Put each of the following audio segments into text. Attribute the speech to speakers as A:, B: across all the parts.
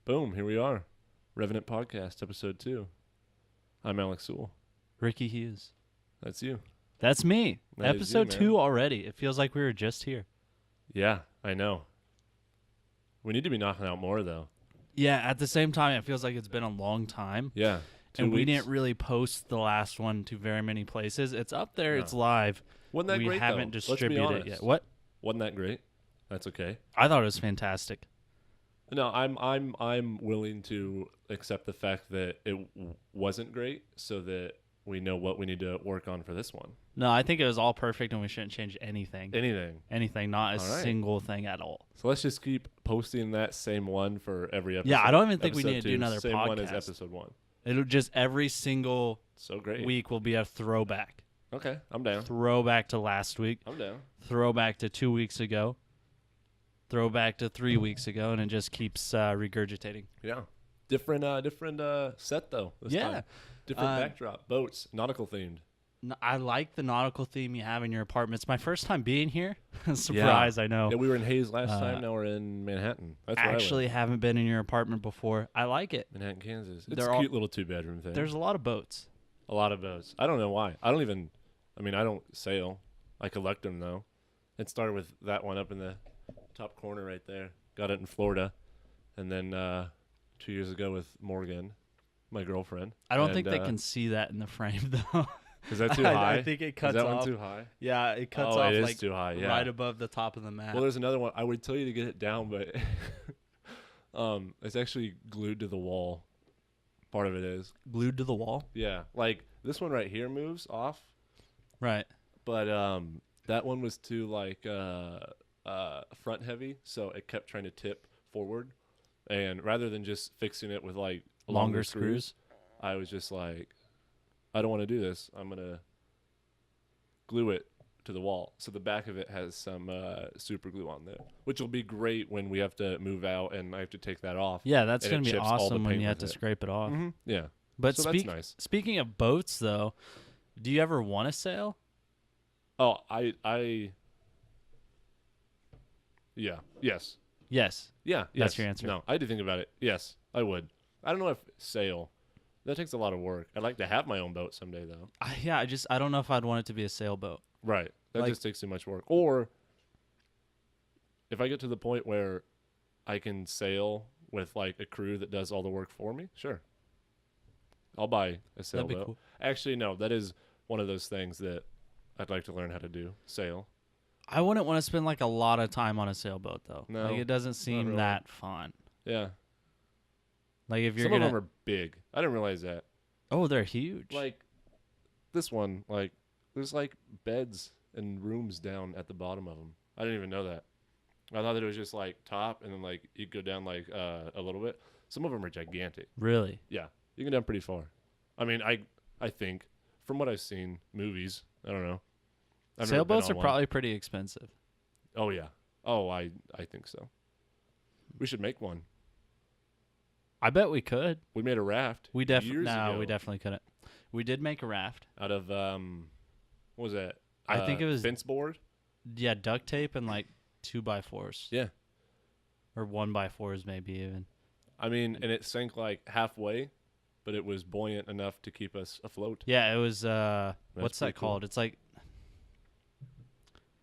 A: Boom, here we are. Revenant Podcast, episode 2. I'm Alex Sewell.
B: Ricky Hughes.
A: That's you.
B: That's me.
A: That is
B: Episode
A: you,
B: 2 already. It feels like we were just here.
A: Yeah, I know. We need to be knocking out more, though.
B: Yeah, at the same time, it feels like it's been a long time.
A: Yeah. 2
B: and
A: weeks.
B: we didn't really post the last one to very many places. It's up there.
A: No.
B: It's live.
A: Wasn't that
B: we
A: great,
B: haven't
A: though? Let's be
B: distributed
A: honest.
B: it yet. What?
A: Wasn't that great? That's okay.
B: I thought it was fantastic.
A: No, I'm willing to accept the fact that it wasn't great so that we know what we need to work on for this one.
B: No, I think it was all perfect and we shouldn't change anything.
A: Anything.
B: Not a
A: All right.
B: single thing at all.
A: So let's just keep posting that same one for every episode.
B: Yeah, I don't even think we
A: Episode
B: need to
A: 2,
B: do another
A: same
B: podcast.
A: one as episode 1.
B: It'll just every single
A: So great.
B: week will be a throwback.
A: Okay, I'm down.
B: Throwback to last week.
A: I'm down.
B: Throwback to 2 weeks ago. Throwback to 3 weeks ago, and it just keeps regurgitating.
A: Yeah. Different set though. This time. Different backdrop. Boats, nautical themed.
B: I like the nautical theme you have in your apartment. It's my first time being here. Surprise, I know.
A: Yeah, we were in Hayes last time. Now we're in Manhattan. That's where
B: Actually, haven't been in your apartment before. I like it.
A: Manhattan, Kansas. It's
B: They're
A: a cute little 2-bedroom thing.
B: There's a lot of boats.
A: a lot of boats. I don't know why. I don't sail. I collect them though. It started with that one up in the top corner right there. Got it in Florida, and then 2 years ago with Morgan, my girlfriend.
B: I don't think they can see that in the frame though.
A: Is that too high?
B: I think it cuts
A: Is that
B: off.
A: one too high?
B: Yeah, it cuts
A: Oh,
B: off
A: it is
B: like
A: too high. Yeah.
B: right above the top of the map.
A: Well, there's another one. I would tell you to get it down, but it's actually glued to the wall. Part of it is.
B: Glued to the wall?
A: Yeah. Like this one right here moves off,
B: Right.
A: but that one was too like front heavy, so it kept trying to tip forward. And rather than just fixing it with like longer screws, I was just like, I don't want to do this. I'm going to glue it to the wall. So the back of it has some super glue on there, which will be great when we have to move out and I have to take that off.
B: Yeah, that's
A: And
B: going
A: it
B: to be
A: chips all the
B: awesome when
A: paint
B: you have
A: with
B: to
A: it.
B: scrape it off.
A: Mm-hmm. Yeah.
B: But
A: So that's nice.
B: Speaking of boats, though, do you ever want to sail?
A: Oh, yeah. Yes.
B: Yes.
A: Yeah. Yes.
B: That's your answer.
A: No, I had to think about it. Yes, I would. I don't know if sail. That takes a lot of work. I'd like to have my own boat someday, though.
B: I don't know if I'd want it to be a sailboat.
A: Right. That
B: Like-
A: just takes too much work. Or if I get to the point where I can sail with like a crew that does all the work for me, sure. I'll buy a
B: That'd
A: sailboat.
B: be cool.
A: Actually, no, that is one of those things that I'd like to learn how to do. Sail.
B: I wouldn't want to spend like a lot of time on a sailboat, though.
A: No,
B: like it doesn't seem
A: really.
B: that fun.
A: Yeah.
B: Like if you're
A: Some
B: gonna,
A: of them are big. I didn't realize that.
B: oh, they're huge.
A: Like this one, like there's like beds and rooms down at the bottom of them. I didn't even know that. I thought that it was just like top and then like you go down like a little bit. Some of them are gigantic.
B: Really?
A: Yeah, you can go down pretty far. I mean, I think from what I've seen movies, I don't know. I've never been
B: Sailboats
A: on
B: are
A: one.
B: probably pretty expensive.
A: Oh yeah. Oh, I think so. We should make one.
B: I bet we could.
A: We made a raft.
B: We
A: years
B: definitely
A: ago
B: we definitely couldn't. We did make a raft.
A: out of what was that?
B: I think it was
A: fence board.
B: yeah, duct tape and like 2x4s
A: Yeah.
B: or 1x4s maybe even.
A: I mean, and it sank like halfway, but it was buoyant enough to keep us afloat.
B: Yeah, it was what's that
A: pretty cool.
B: called? It's like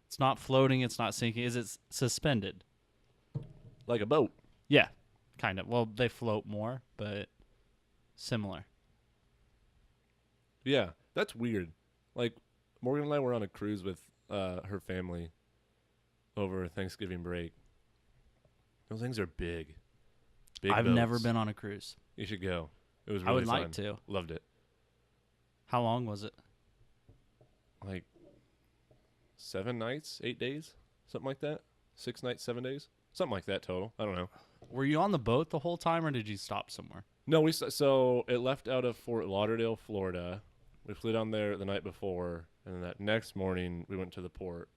B: it's not floating, it's not sinking. Is it suspended?
A: Like a boat.
B: Yeah, kind of. Well, they float more, but similar.
A: Yeah, that's weird. Like Morgan and I were on a cruise with her family over Thanksgiving break. Those things are big. Big
B: I've never
A: boats.
B: been on a cruise.
A: You should go. It was really
B: I would
A: fun.
B: like to.
A: Loved it.
B: How long was it?
A: Like 7 nights, 8 days, something like that. 6 nights, 7 days, something like that total. I don't know.
B: Were you on the boat the whole time, or did you stop somewhere?
A: No, so it left out of Fort Lauderdale, Florida. We flew down there the night before, and then that next morning we went to the port.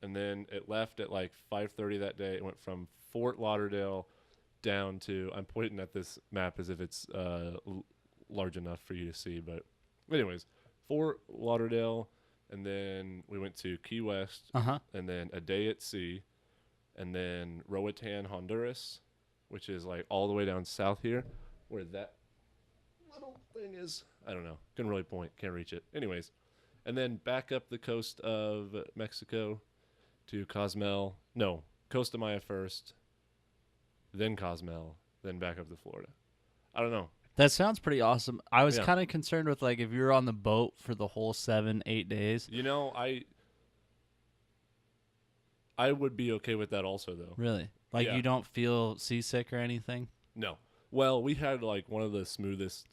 A: And then it left at like 5:30 that day. It went from Fort Lauderdale down to, I'm pointing at this map as if it's large enough for you to see. But anyways, Fort Lauderdale, and then we went to Key West,
B: Uh huh.
A: and then a day at sea, and then Roatan, Honduras, which is like all the way down south here, where that little thing is. I don't know. Couldn't really point. Can't reach it. Anyways, and then back up the coast of Mexico to Cozumel. No, Costa Maya first, then Cozumel, then back up to Florida. I don't know.
B: That sounds pretty awesome. I was
A: Yeah.
B: kind of concerned with like if you were on the boat for the whole 7-8 days.
A: You know, I would be okay with that also, though.
B: Really? Like
A: Yeah.
B: you don't feel seasick or anything?
A: No. Well, we had like one of the smoothest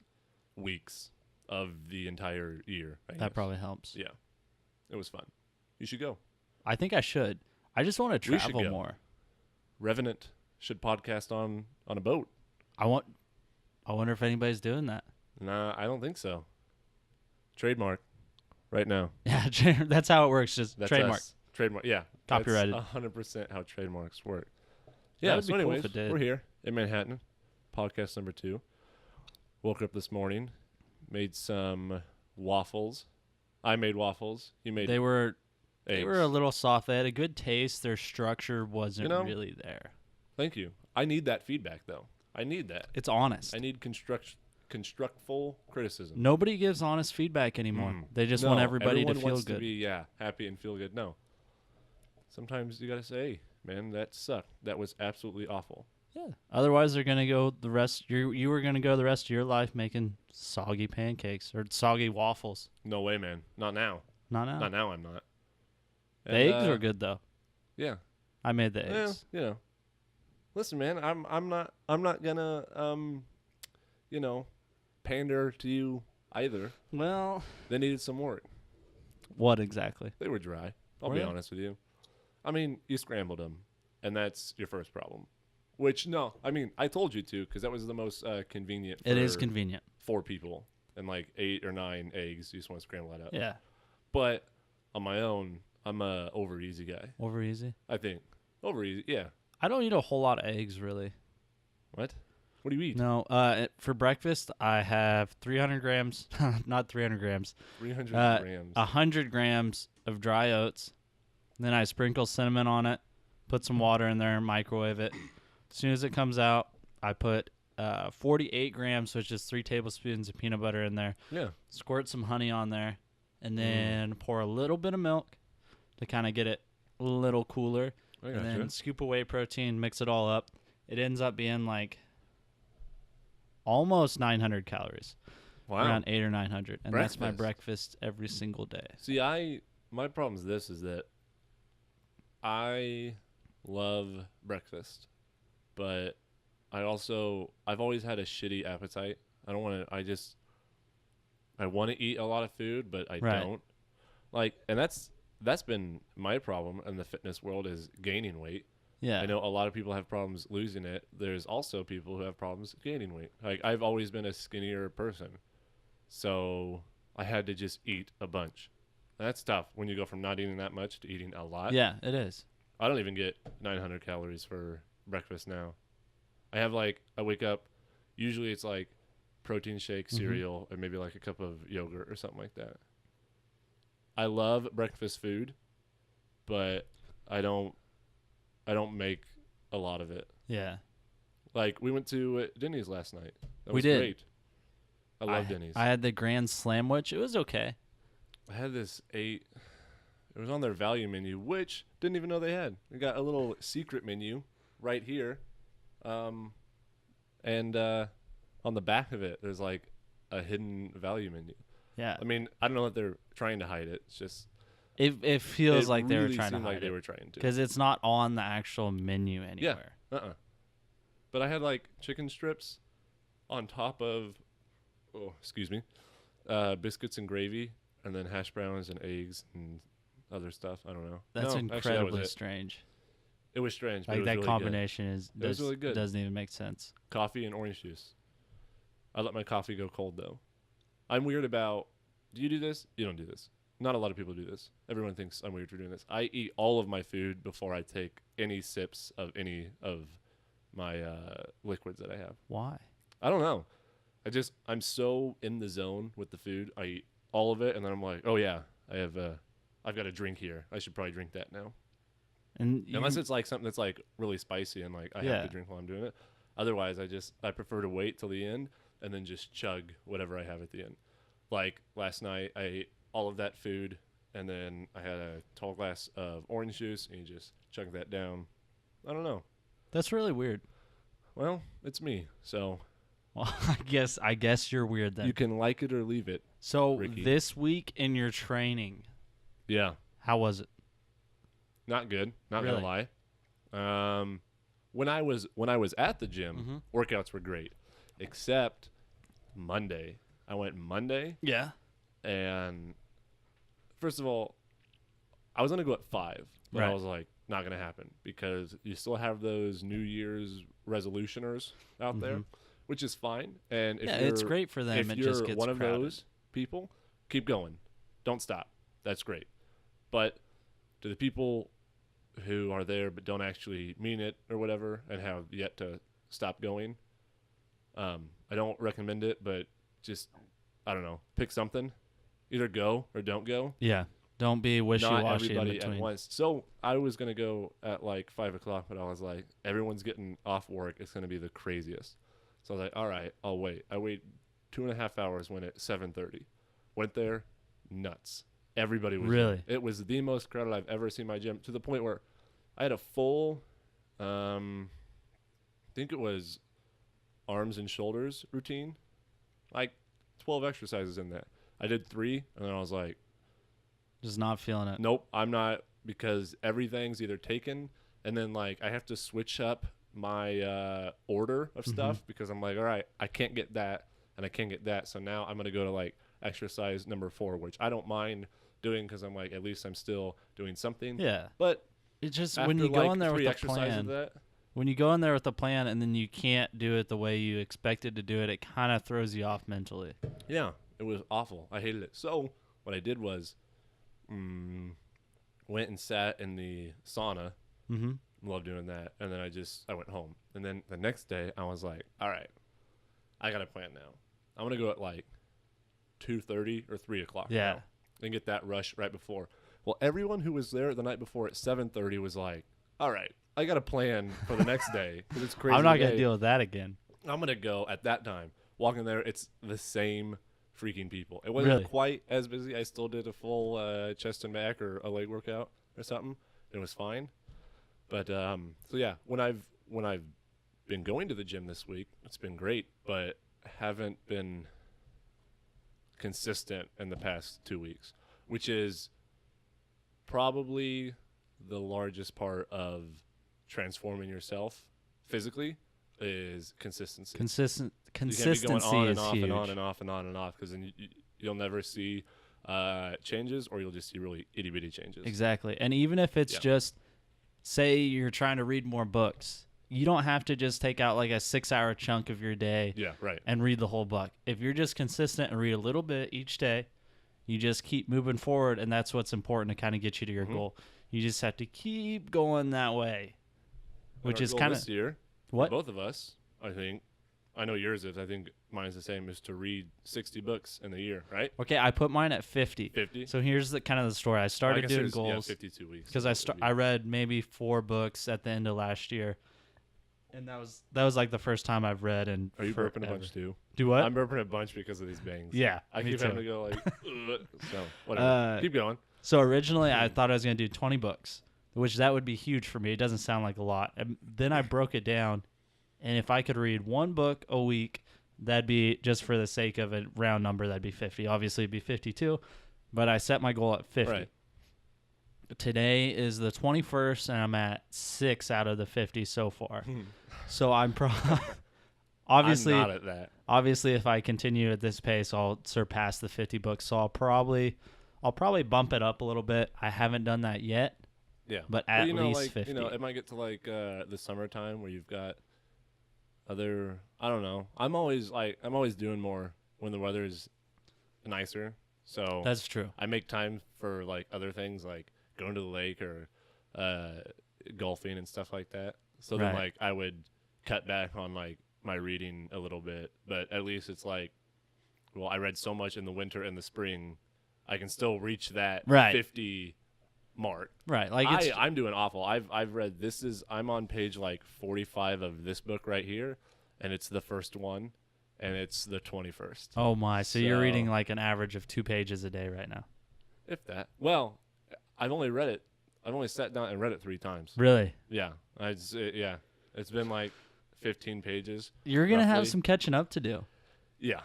A: weeks of the entire year. I
B: That
A: guess.
B: probably helps.
A: Yeah. It was fun. You should go.
B: I think I should. I just want to
A: We should
B: travel
A: go.
B: more.
A: Revenant should podcast on a boat.
B: I wonder if anybody's doing that.
A: Nah, I don't think so. Trademark right now.
B: Yeah, that's how it works. Just
A: That's
B: trademark.
A: us. Trademark. Yeah.
B: Copyrighted.
A: That's 100% how trademarks work.
B: That
A: Yeah,
B: would
A: so
B: be cool
A: anyways,
B: if it did.
A: we're here in Manhattan. Podcast number 2. Woke up this morning, made some waffles. I made waffles. You made
B: They were
A: eggs.
B: They were a little soft. They had a good taste. Their structure wasn't really there.
A: Thank you. I need that feedback, though. I need that.
B: It's honest.
A: I need constructful criticism.
B: Nobody gives honest feedback anymore.
A: Mm.
B: They just
A: No,
B: want everybody to
A: everyone
B: feel
A: wants
B: good.
A: to be happy and feel good. No. Sometimes you gotta say, hey, man, that sucked. That was absolutely awful.
B: Yeah. Otherwise, they're gonna go the rest. You were gonna go the rest of your life making soggy pancakes or soggy waffles.
A: No way, man. Not now.
B: Not now.
A: Not now. I'm not.
B: The
A: And,
B: eggs were good though.
A: Yeah.
B: I made the
A: Well,
B: eggs.
A: you know. Listen, man. I'm not gonna pander to you either.
B: Well,
A: They needed some work.
B: what exactly?
A: They were dry. I'll
B: Were
A: be
B: they?
A: honest with you. I mean, you scrambled them, and that's your first problem. Which no, I mean, I told you to because that was the most convenient.
B: It is
A: for
B: convenient.
A: 4 people and like 8 or 9 eggs. You just want to scramble that up.
B: Yeah.
A: But on my own, I'm a over easy guy.
B: Over easy.
A: I think over easy. Yeah.
B: I don't eat a whole lot of eggs really.
A: What? What do you eat?
B: No. For breakfast, I have 300 grams. Not 300 grams.
A: 300 grams.
B: 100 grams of dry oats. Then I sprinkle cinnamon on it, put some water in there, microwave it. As soon as it comes out, I put 48 grams, which is 3 tablespoons of peanut butter in there.
A: Yeah.
B: Squirt some honey on there, and then pour a little bit of milk to kind of get it a little cooler.
A: I
B: And
A: got
B: then
A: you.
B: scoop of whey protein, mix it all up. It ends up being like almost 900 calories,
A: Wow.
B: around 800 or 900, and that's my
A: Breakfast.
B: breakfast every single day.
A: See, my problem is that I love breakfast, but I've always had a shitty appetite. I want to eat a lot of food, but I
B: Right.
A: don't. And that's been my problem in the fitness world is gaining weight.
B: Yeah,
A: I know a lot of people have problems losing it. There's also people who have problems gaining weight. Like I've always been a skinnier person. So I had to just eat a bunch. That's tough when you go from not eating that much to eating a lot.
B: yeah, it is.
A: I don't even get 900 calories for breakfast now. I wake up, usually it's like protein shake,
B: Mhm.
A: cereal, and maybe like a cup of yogurt or something like that. I love breakfast food, but I don't make a lot of it.
B: Yeah,
A: Like we went to Denny's last night. That
B: We
A: was
B: did.
A: great. I love Denny's.
B: I had the Grand Slamwich. It was okay.
A: I had this it was on their value menu, which didn't even know they had. They got a little secret menu right here. And on the back of it, there's like a hidden value menu.
B: Yeah,
A: I mean, I don't know that they're trying to hide it. It's just
B: it feels
A: it
B: like they were
A: really
B: trying to
A: seemed like
B: hide
A: they
B: it
A: were trying to.
B: because it's not on the actual menu anywhere.
A: But I had like chicken strips on top of, biscuits and gravy, and then hash browns and eggs and other stuff. I don't know.
B: That's
A: No, actually, that was
B: incredibly
A: it.
B: strange.
A: It was strange. But
B: Like
A: it was
B: that
A: really
B: combination
A: It was really good.
B: doesn't even make sense.
A: Good. Coffee and orange juice. I let my coffee go cold though. I'm weird about. Do you do this? You don't do this. Not a lot of people do this. Everyone thinks I'm weird for doing this. I eat all of my food before I take any sips of any of my liquids that I have.
B: Why?
A: I don't know. I'm so in the zone with the food. I eat all of it, and then I'm like, oh yeah, I've got a drink here. I should probably drink that now.
B: And
A: Unless it's like something that's like really spicy and like I have
B: Yeah.
A: to drink while I'm doing it. Otherwise, I prefer to wait till the end and then just chug whatever I have at the end. Like last night, I ate all of that food, and then I had a tall glass of orange juice, and you just chug that down. I don't know.
B: That's really weird.
A: Well, it's me, so
B: Well, I guess you're weird then.
A: you can like it or leave it.
B: So
A: Ricky.
B: this week in your training,
A: Yeah,
B: how was it?
A: not good. Not
B: Really?
A: gonna lie. When I was at the gym, workouts were great, except Monday. I went Monday,
B: Yeah.
A: and first of all, I was gonna go at 5, but I
B: Right.
A: was like, not gonna happen because you still have those New Year's resolutioners out there, which is fine. And if
B: Yeah,
A: you're,
B: it's great for them.
A: if
B: It
A: you're
B: just gets
A: one of
B: crowded.
A: those people, keep going. Don't stop. That's great. But to the people who are there but don't actually mean it or whatever and have yet to stop going, I don't recommend it, but just, I don't know, pick something. Either go or don't go.
B: Yeah. Don't be
A: Not
B: wishy-washy in
A: everybody at
B: between.
A: once. So I was going to go at like 5 o'clock, but I was like, everyone's getting off work. It's going to be the craziest. So I was like, all right, I'll wait. I wait 2.5 hours, went at 7:30. Went there, nuts. Everybody was
B: Really?
A: there. It was the most crowded I've ever seen my gym, to the point where I had a full, I think it was arms and shoulders routine, like 12 exercises in that. I did 3, and then I was like,
B: Just not feeling it.
A: nope, I'm not, because everything's either taken, and then like I have to switch up my order of stuff because I'm like, all right, I can't get that and I can't get that, so now I'm gonna go to like exercise number 4, which I don't mind doing because I'm like, at least I'm still doing something.
B: Yeah.
A: But
B: It's just
A: after
B: when you
A: like
B: go in there
A: 3
B: with a
A: exercises
B: plan.
A: of that,
B: When you go in there with a plan and then you can't do it the way you expected to do it, it kind of throws you off mentally.
A: yeah, it was awful. I hated it. So what I did was, went and sat in the sauna.
B: Mm-hmm.
A: Love doing that. And then I went home. And then the next day I was like, all right, I got a plan now. I'm going to go at like 2:30 or 3 o'clock.
B: Yeah.
A: now and get that rush right before. Well, everyone who was there the night before at 7:30 was like, all right, I got a plan for the next day because it's crazy.
B: I'm not going to
A: day.
B: deal with that again.
A: I'm going to go at that time. Walking there, it's the same freaking people. It wasn't
B: Really?
A: quite as busy. I still did a full chest and back or a leg workout or something. It was fine. But so yeah, when I've been going to the gym this week, it's been great, but haven't been consistent in the past 2 weeks, which is probably the largest part of transforming yourself physically is consistency.
B: Consistency
A: You can't be going on
B: is
A: and off
B: huge.
A: and on and off and on and off because then you'll never see changes, or you'll just see really itty bitty changes.
B: Exactly. And even if it's
A: Yeah.
B: just, say you're trying to read more books, you don't have to just take out like a 6-hour chunk of your day
A: Yeah, right.
B: and read the whole book. If you're just consistent and read a little bit each day, you just keep moving forward, and that's what's important to kind of get you to your goal. You just have to keep going that way, which
A: Our
B: is
A: goal
B: kind of
A: this year.
B: what?
A: Both of us, I think. I know yours is. I think mine's the same. Is to read 60 books in the year, right?
B: Okay, I put mine at 50.
A: 50.
B: So here's the kind of the story. I started
A: guess
B: doing
A: there's, yeah,
B: goals
A: 52 weeks.
B: because I read maybe 4 books at the end of last year, and that was like the first time I've read. And
A: Are you burping a bunch too?
B: Do what?
A: I'm burping a bunch because of these bangs.
B: Yeah,
A: I
B: me
A: keep
B: too.
A: having to go like, ugh. So whatever. Keep going.
B: So originally I thought I was going to do 20 books, which that would be huge for me. It doesn't sound like a lot. And then I broke it down, and if I could read 1 book a week, that'd be, just for the sake of a round number, that'd be 50. Obviously it'd be 52, but I set my goal at 50.
A: Right.
B: Today is the 21st, and I'm at 6 out of the 50 so far. So I'm obviously
A: I'm not at that.
B: Obviously, if I continue at this pace, I'll surpass the 50 books. So I'll probably bump it up a little bit. I haven't done that yet,
A: Yeah.
B: but at least
A: like,
B: 50.
A: it might get to like the summertime where you've got other. I don't know. I'm always doing more when the weather is nicer. So
B: That's true.
A: I make time for like other things like going to the lake or golfing and stuff like that. So then
B: Right.
A: like I would cut back on like my reading a little bit, but at least it's like, well, I read so much in the winter and the spring, I can still reach that
B: Right.
A: 50 mark.
B: Right. Like
A: I'm doing awful. I've read I'm on page like 45 of this book right here, and it's the first one, and it's the 21st.
B: Oh my. So you're reading like an average of 2 pages a day right now.
A: If that. Well, I've only sat down and read it 3 times.
B: Really?
A: Yeah. It's been like 15 pages.
B: You're going to have
A: roughly.
B: some catching up to do.
A: Yeah.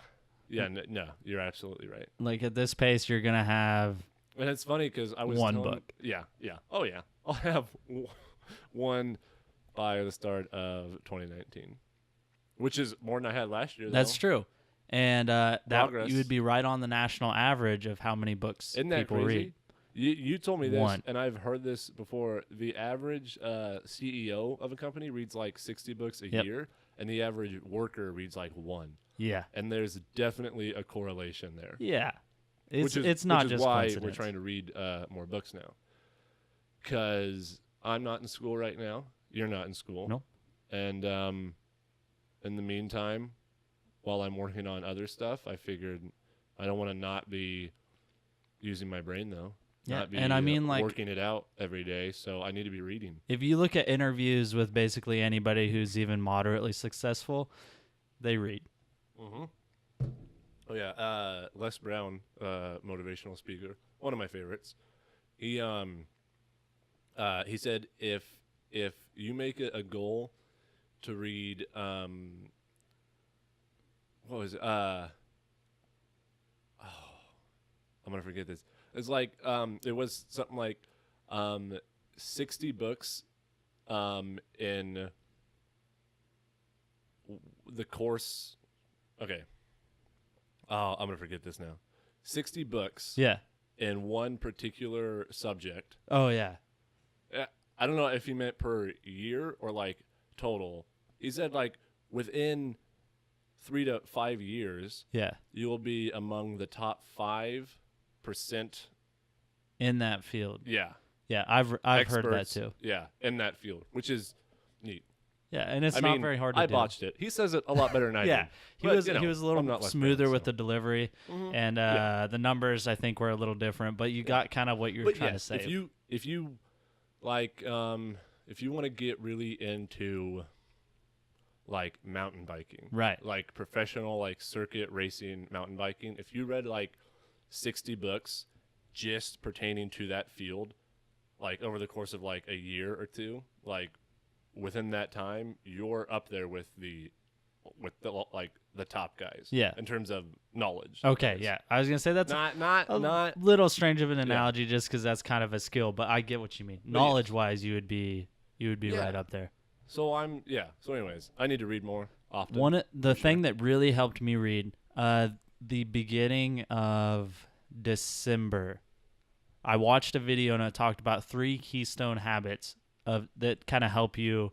A: Yeah, no, you're absolutely right.
B: Like at this pace, you're going to have
A: And it's funny because I was
B: one
A: telling-
B: book.
A: Yeah. Oh yeah. I'll have one by the start of 2019, which is more than I had last year.
B: That's
A: though.
B: true. And that
A: Progress.
B: you would be right on the national average of how many books
A: Isn't that
B: people
A: crazy?
B: read.
A: You told me this,
B: One.
A: and I've heard this before. The average CEO of a company reads like 60 books a
B: Yep.
A: year, and the average worker reads like 1.
B: Yeah.
A: And there's definitely a correlation there.
B: Yeah. It's
A: which
B: it's not
A: which is
B: just
A: why
B: coincidence.
A: we're trying to read more books now. Because I'm not in school right now. You're not in school.
B: Nope.
A: And in the meantime, while I'm working on other stuff, I figured I don't want to not be using my brain though.
B: Yeah,
A: Not be,
B: and I mean, like,
A: working it out every day. So I need to be reading.
B: if you look at interviews with basically anybody who's even moderately successful, they read.
A: Mm-hmm. Oh yeah, Les Brown, motivational speaker, one of my favorites. He said if you make it a goal to read what was it? I'm gonna forget this. It's like it was something like 60 books in the course. Okay. Oh, I'm gonna forget this now. 60 books
B: Yeah.
A: in one particular subject.
B: Oh yeah.
A: I don't know if he meant per year or like total. He said like within 3 to 5 years,
B: Yeah.
A: you will be among the top 5%.
B: In that field.
A: Yeah,
B: Yeah, I've heard that
A: experts,
B: too.
A: Yeah, in that field, which is neat.
B: Yeah, and it's
A: I
B: not
A: mean,
B: very hard to
A: I
B: do.
A: botched it. He says it a lot better than I
B: Yeah,
A: did.
B: he
A: But,
B: was
A: you know,
B: he was a
A: I'm
B: little
A: not Les
B: smoother
A: Brown,
B: with
A: so.
B: the delivery,
A: Mhm.
B: and the numbers I think were a little different. But you got kind of what you were
A: But
B: trying
A: yeah,
B: to say.
A: if you like if you want to get really into like mountain biking,
B: Right.
A: like professional like circuit racing mountain biking, if you read like 60 books just pertaining to that field, like over the course of like a year or two, like within that time, you're up there with the like the top guys.
B: Yeah.
A: In terms of knowledge.
B: Okay,
A: Yes.
B: yeah, I was gonna say that's
A: Not
B: a little strange of an analogy just because that's kind of a skill, but I get what you mean.
A: yes.
B: Knowledge-wise, you would be
A: Yeah.
B: right up there.
A: So So anyways, I need to read more often.
B: The thing that really helped me read, the beginning of December, I watched a video and it talked about 3 keystone habits that kind of help you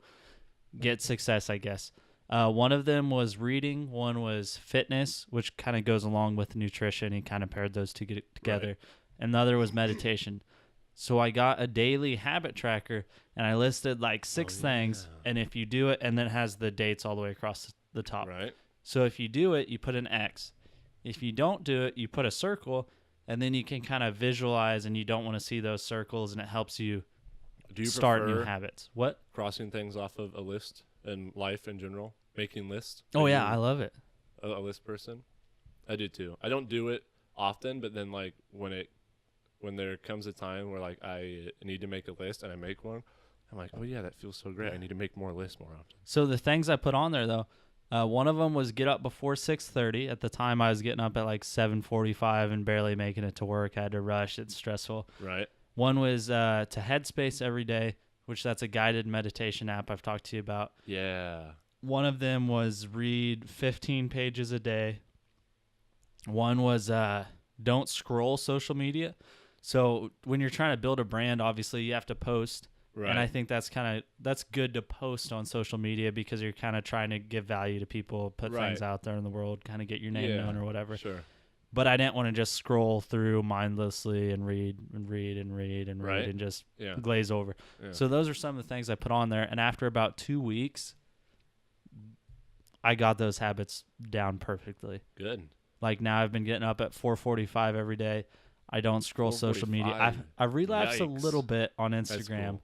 B: get success, I guess. One of them was reading. One was fitness, which kind of goes along with nutrition. He kind of paired those two together.
A: Right.
B: And the other was meditation. So I got a daily habit tracker, and I listed like 6 things. And if you do it, and then it has the dates all the way across the top.
A: Right.
B: So if you do it, you put an X. If you don't do it, you put a circle, and then you can kind of visualize, and you don't want to see those circles, and it helps you
A: Do you
B: start new
A: prefer
B: habits. What?
A: crossing things off of a list in life in general? Making lists?
B: Oh,
A: Are
B: yeah,
A: you
B: I love it.
A: a list person? I do too. I don't do it often, but then like when there comes a time where like I need to make a list and I make one, I'm like, oh yeah, that feels so great. I need to make more lists more often.
B: So the things I put on there, though, one of them was get up before 6:30. At the time, I was getting up at like 7:45 and barely making it to work. I had to rush. It's stressful.
A: Right.
B: One was to Headspace every day, which that's a guided meditation app I've talked to you about.
A: Yeah.
B: One of them was read 15 pages a day. One was don't scroll social media. So when you're trying to build a brand, obviously you have to post.
A: Right.
B: And I think that's good to post on social media because you're kind of trying to give value to people, put things out there in the world, kind of get your name known or whatever.
A: Sure.
B: But I didn't want to just scroll through mindlessly and read and just glaze over.
A: Yeah.
B: So those are some of the things I put on there. And after about 2 weeks, I got those habits down perfectly.
A: Good.
B: Like now I've been getting up at 4:45 every day. I don't scroll social media.
A: 4:45.
B: I've relapsed a
A: Yikes.
B: little bit on
A: That's
B: Instagram.
A: cool.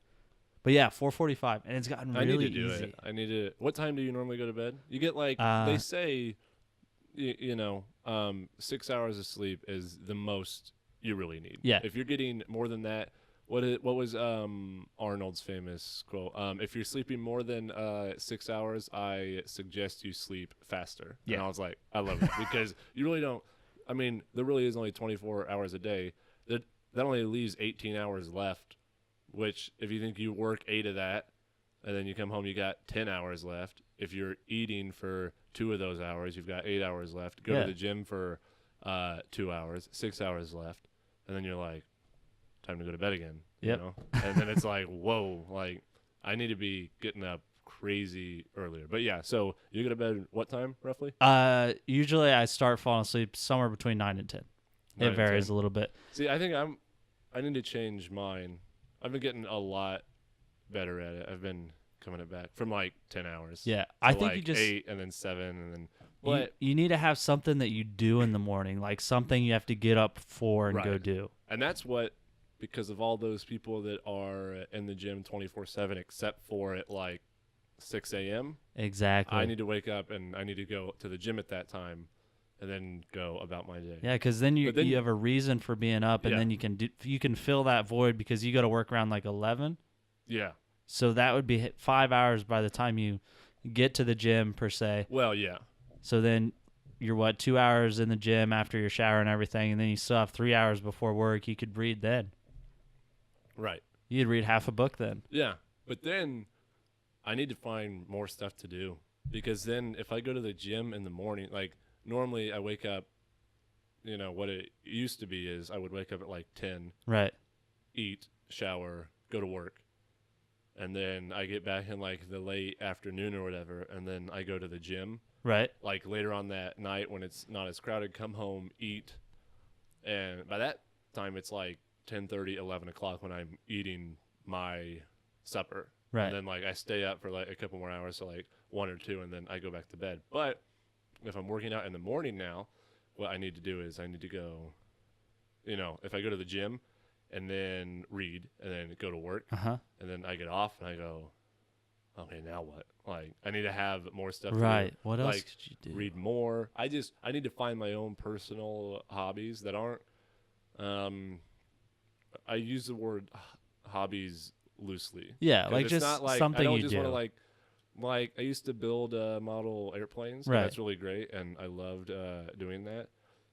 B: But yeah, 4:45, and it's gotten
A: I
B: really
A: need to do
B: easy.
A: it. I need to. What time do you normally go to bed? You get like they say, 6 hours of sleep is the most you really need.
B: Yeah.
A: If you're getting more than that, what was Arnold's famous quote? If you're sleeping more than 6 hours, I suggest you sleep faster.
B: Yeah.
A: And I was like, I love it because you really don't. I mean, there really is only 24 hours a day. That only leaves 18 hours left. Which, if you think you work 8 of that, and then you come home, you got 10 hours left. If you're eating for 2 of those hours, you've got 8 hours left. Go to the gym for 2 hours, 6 hours left, and then you're like, time to go to bed again.
B: Yep.
A: You know? And then it's like, whoa, like I need to be getting up crazy earlier. But yeah, so you go to bed what time roughly?
B: Usually I start falling asleep somewhere between 9 and 10.
A: 9
B: It
A: and
B: varies
A: 10.
B: a little bit.
A: See, I think I need to change mine. I've been getting a lot better at it. I've been coming it back from like 10 hours.
B: Yeah,
A: to
B: I think
A: like
B: you just
A: 8 and then 7 and then
B: you need to have something that you do in the morning, like something you have to get up for and go
A: Right.
B: do.
A: And that's what, because of all those people that are in the gym 24/7 except for at like 6 a.m.
B: Exactly.
A: I need to wake up and I need to go to the gym at that time and then go about my day.
B: Yeah, because then you
A: But then
B: you have a reason for being up, and
A: Yeah.
B: then you can fill that void because you got to work around like 11.
A: Yeah.
B: So that would be 5 hours by the time you get to the gym per se.
A: Well, yeah.
B: So then you're 2 hours in the gym after your shower and everything, and then you still have 3 hours before work. You could read then.
A: Right.
B: You'd read half a book then.
A: Yeah. But then I need to find more stuff to do because then if I go to the gym in the morning, like normally I wake up, what it used to be is I would wake up at like 10,
B: Right.
A: eat, shower, go to work. And then I get back in like the late afternoon or whatever, and then I go to the gym.
B: Right.
A: Like later on that night when it's not as crowded, come home, eat. And by that time, it's like 10:30, 11 o'clock when I'm eating my supper.
B: Right.
A: And then like I stay up for like a couple more hours, so like 1 or 2, and then I go back to bed. But if I'm working out in the morning now, what I need to do is I need to go, if I go to the gym and then read and then go to work
B: Uh-huh.
A: and then I get off and I go, okay, now what? Like I need to have more stuff
B: Right.
A: to do.
B: What else
A: Like,
B: could you do?
A: Read more. I need to find my own personal hobbies that aren't I use the word hobbies loosely.
B: Yeah,
A: 'Cause
B: like
A: it's
B: just
A: not like,
B: something
A: I don't
B: you
A: just
B: do.
A: want to like I used to build model airplanes.
B: Right.
A: And that's really great, and I loved doing that.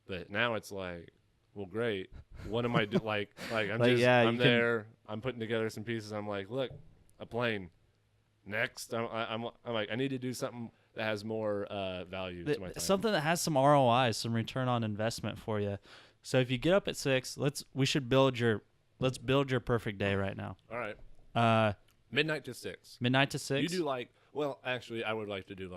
A: But now it's like, well, great. What am I do? like I'm
B: Like,
A: just
B: yeah,
A: I'm
B: you can-
A: there. I'm putting together some pieces. I'm like, look, a plane. Next, I'm like, I need to do something that has more value to my time.
B: Something that has some ROI, some return on investment for you. So if you get up at 6, let's build your perfect day right now.
A: All right,
B: Uh,
A: midnight to 6.
B: midnight to 6.
A: You do actually, I would like to do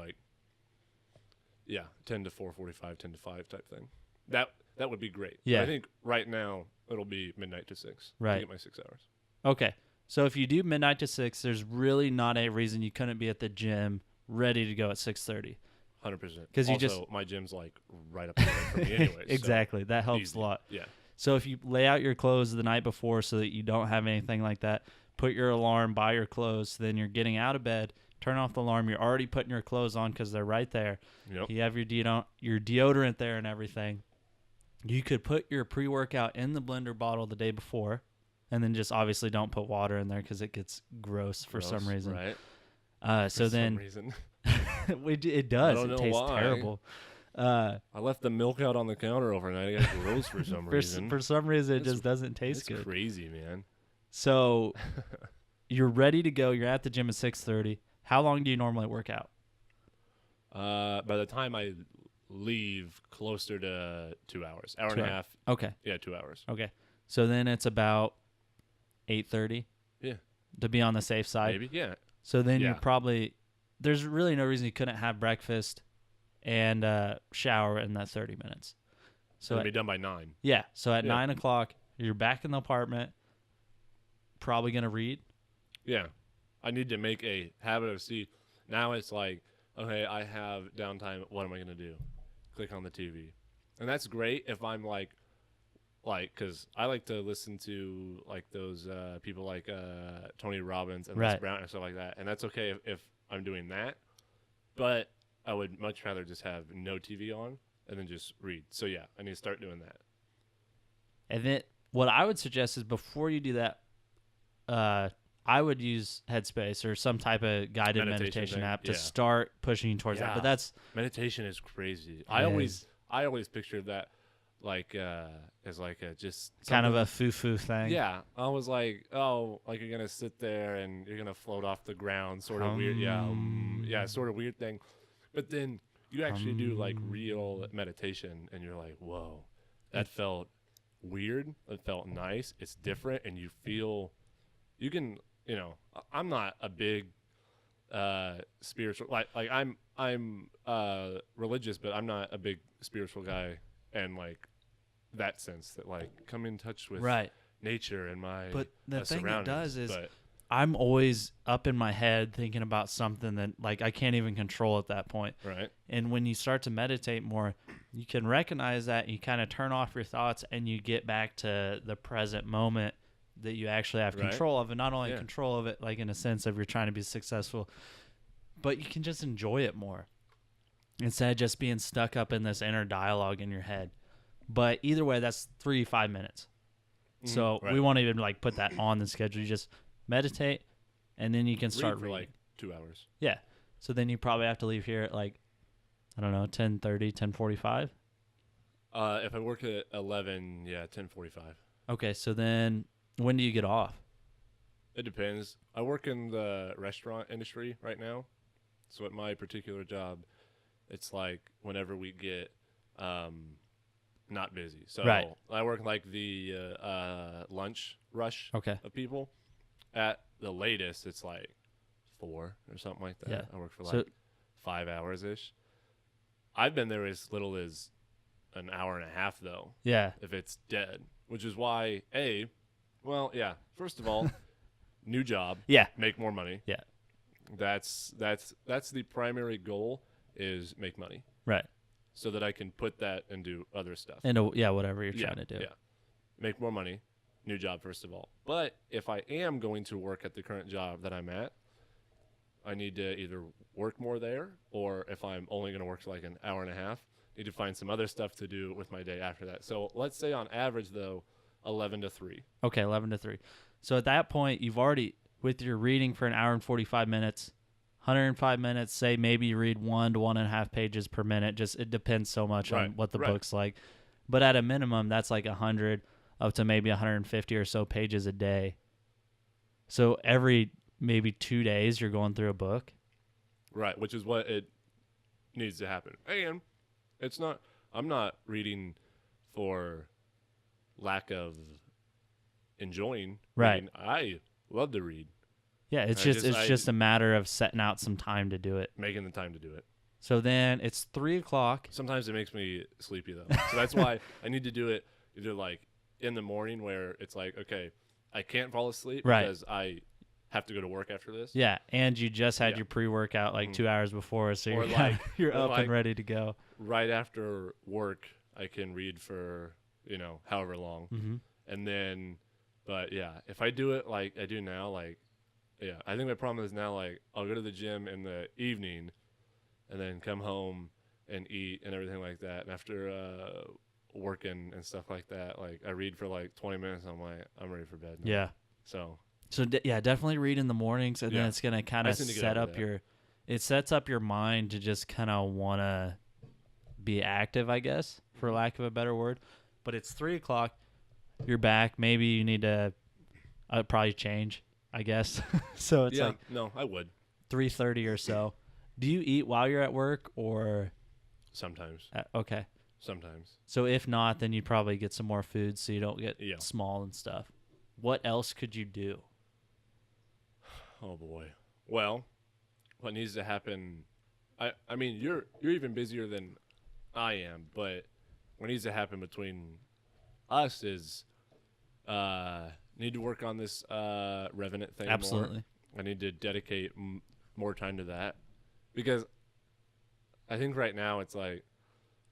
A: 10 to 4:45, 10 to 5 type thing. That would be great.
B: Yeah.
A: But I think right now it'll be midnight to 6.
B: Right.
A: To get my 6 hours.
B: Okay. So if you do midnight to 6, there's really not a reason you couldn't be at the gym ready to go at 6:30.
A: 100%.
B: 'Cause you
A: also,
B: just-
A: my gym's like right up the road from me anyway.
B: Exactly. That
A: So
B: helps
A: easy.
B: a lot.
A: Yeah.
B: So if you lay out your clothes the night before so that you don't have anything like that, put your alarm by your clothes. So then you're getting out of bed, turn off the alarm. You're already putting your clothes on because they're right there.
A: Yep.
B: You have your deodorant there and everything. You could put your pre-workout in the blender bottle the day before, and then just obviously don't put water in there because it gets gross for some reason.
A: Right.
B: So
A: For
B: then
A: some reason.
B: it does.
A: don't
B: It
A: know
B: tastes
A: why.
B: terrible.
A: I left the milk out on the counter overnight. It got gross for some reason.
B: For some reason, it
A: That's-
B: just doesn't taste
A: It's
B: good.
A: crazy, man.
B: So you're ready to go. You're at the gym at 6:30. How long do you normally work out?
A: By the time I leave, closer to 2 hours, hour and a half.
B: Okay.
A: Yeah, 2 hours.
B: Okay. So then it's about 8:30.
A: Yeah.
B: To be on the safe side.
A: Maybe. Yeah.
B: So then
A: Yeah.
B: you're probably there's really no reason you couldn't have breakfast and shower in that 30 minutes.
A: So
B: So
A: it'll be done by 9.
B: yeah. So at
A: Yeah.
B: 9:00 you're back in the apartment. Probably gonna read.
A: Yeah. I need to make a habit of now it's like, okay, I have downtime. What am I going to do? Click on the TV. And that's great if I'm like like, because I like to listen to like those people like Tony Robbins and Les
B: Right.
A: Brown and stuff like that, and that's okay if I'm doing that. But I would much rather just have no TV on and then just read. So yeah, I need to start doing that.
B: And then what I would suggest is before you do that, I would use Headspace or some type of guided meditation
A: thing.
B: app to
A: Yeah.
B: start pushing you towards that.
A: Yeah.
B: But that's
A: Meditation is crazy.
B: It
A: I
B: is.
A: always pictured that like as like a just
B: kind of
A: something-
B: a foo-foo thing.
A: Yeah, I was like, oh, like you're gonna sit there and you're gonna float off the ground, sort of weird. Yeah, yeah, sort of weird thing. But then you actually do like real meditation, and you're like, whoa, that felt weird. It felt nice. It's different, and you feel, you can, I'm not a big spiritual like I'm religious, but I'm not a big spiritual guy, and like that sense that like come in touch with
B: Right.
A: nature and my
B: But the thing it
A: surroundings.
B: does is
A: But
B: I'm always up in my head thinking about something that like I can't even control at that point.
A: right,
B: And when you start to meditate more, you can recognize that, you kind of turn off your thoughts and you get back to the present moment that you actually have
A: Right.
B: control of, and not only
A: Yeah.
B: control of it like in a sense of you're trying to be successful, but you can just enjoy it more instead of just being stuck up in this inner dialogue in your head. But either way, that's 3 to 5 minutes. So
A: right.
B: we won't even like put that on the schedule. You just meditate, and then you can
A: read
B: start
A: for
B: reading.
A: like 2 hours.
B: Yeah. So then you probably have to leave here at like, I don't know, 10:30, 10:45.
A: If I work at 11, yeah, 10:45.
B: Okay. So then when do you get off?
A: It depends. I work in the restaurant industry right now, so at my particular job, it's like whenever we get not busy. So
B: Right.
A: I work like the lunch rush
B: Okay.
A: of people. At the latest, it's like 4 or something like that.
B: Yeah.
A: I work for
B: So-
A: like 5 hours ish. I've been there as little as an hour and a half though,
B: Yeah.
A: if it's dead, which is why first of all, new job,
B: Yeah.
A: make more money.
B: Yeah.
A: That's the primary goal, is make money
B: Right.
A: so that I can put that and do other stuff.
B: And whatever you're trying to do.
A: Yeah. Make more money, new job first of all. But if I am going to work at the current job that I'm at, I need to either work more there, or if I'm only going to work like an hour and a half, need to find some other stuff to do with my day after that. So let's say on average though, 11 to 3.
B: Okay. 11 to 3. So at that point, you've already, with your reading for an hour and 45 minutes, 105 minutes, say maybe you read 1 to 1.5 pages per minute. Just, it depends so much on
A: Right,
B: what the
A: right.
B: book's like. But at a minimum, that's like 100 up to maybe 150 or so pages a day. So every maybe 2 days, you're going through a book.
A: Right, which is what it needs to happen. And I'm not reading for lack of enjoying
B: Right.
A: reading. I love to read,
B: Yeah, it's
A: I
B: just
A: just-
B: it's just a matter of setting out some time to do it.
A: making the time to do it.
B: So then it's 3:00.
A: Sometimes it makes me sleepy though. So that's why I need to do it either like in the morning, where it's like, okay, I can't fall asleep
B: Right.
A: because I have to go to work after this.
B: Yeah, and you just had
A: Yeah.
B: your pre-workout like 2 hours before, so
A: Or
B: you're
A: like-
B: you're
A: or
B: up
A: like-
B: and ready to go.
A: Right after work, I can read for, however long.
B: Mm-hmm.
A: And then, but yeah, if I do it like I do now, like, yeah, I think my problem is now, like, I'll go to the gym in the evening and then come home and eat and everything like that. And after working and stuff like that, like, I read for like 20 minutes. And I'm like, I'm ready for bed now.
B: Yeah.
A: So,
B: So yeah, definitely read in the mornings, and then
A: Yeah.
B: it's gonna kind
A: I
B: of
A: just need to get
B: set
A: over
B: up
A: that.
B: it sets up your mind to just kind of wanna be active, I guess, for lack of a better word. But it's 3:00. You're back. Maybe you need to probably change, I guess. So it's
A: yeah,
B: like
A: no, I would
B: 3:30 or so. Do you eat while you're at work or?
A: sometimes.
B: Okay.
A: Sometimes.
B: So if not, then you'd probably get some more food so you don't get
A: Yeah.
B: small and stuff. What else could you do?
A: Oh boy. Well, what needs to happen? I mean, you're even busier than I am, but what needs to happen between us is need to work on this Revenant thing.
B: Absolutely.
A: More. I need to dedicate more time to that, because I think right now it's like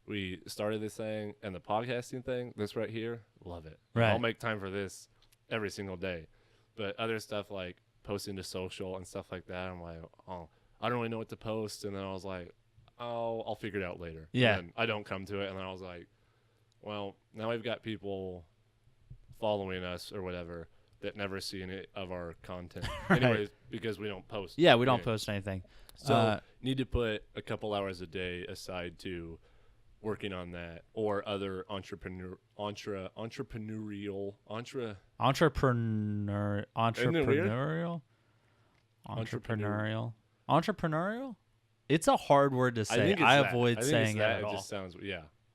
A: we started this thing and the podcasting thing, this right here, love it.
B: Right.
A: I'll make time for this every single day. But other stuff like posting to social and stuff like that, I'm like, oh, I don't really know what to post. And then I was like, oh, I'll figure it out later.
B: Yeah.
A: And I don't come to it. And then I was like, well, now we've got people following us or whatever that never see any of our content.
B: Right.
A: Anyways, because we don't post.
B: Yeah, we don't
A: anything.
B: post anything.
A: So need to put a couple hours a day aside to working on that or other entrepreneurial
B: entrepreneurial. It's a hard word to say. I avoid saying it at all.
A: It just sounds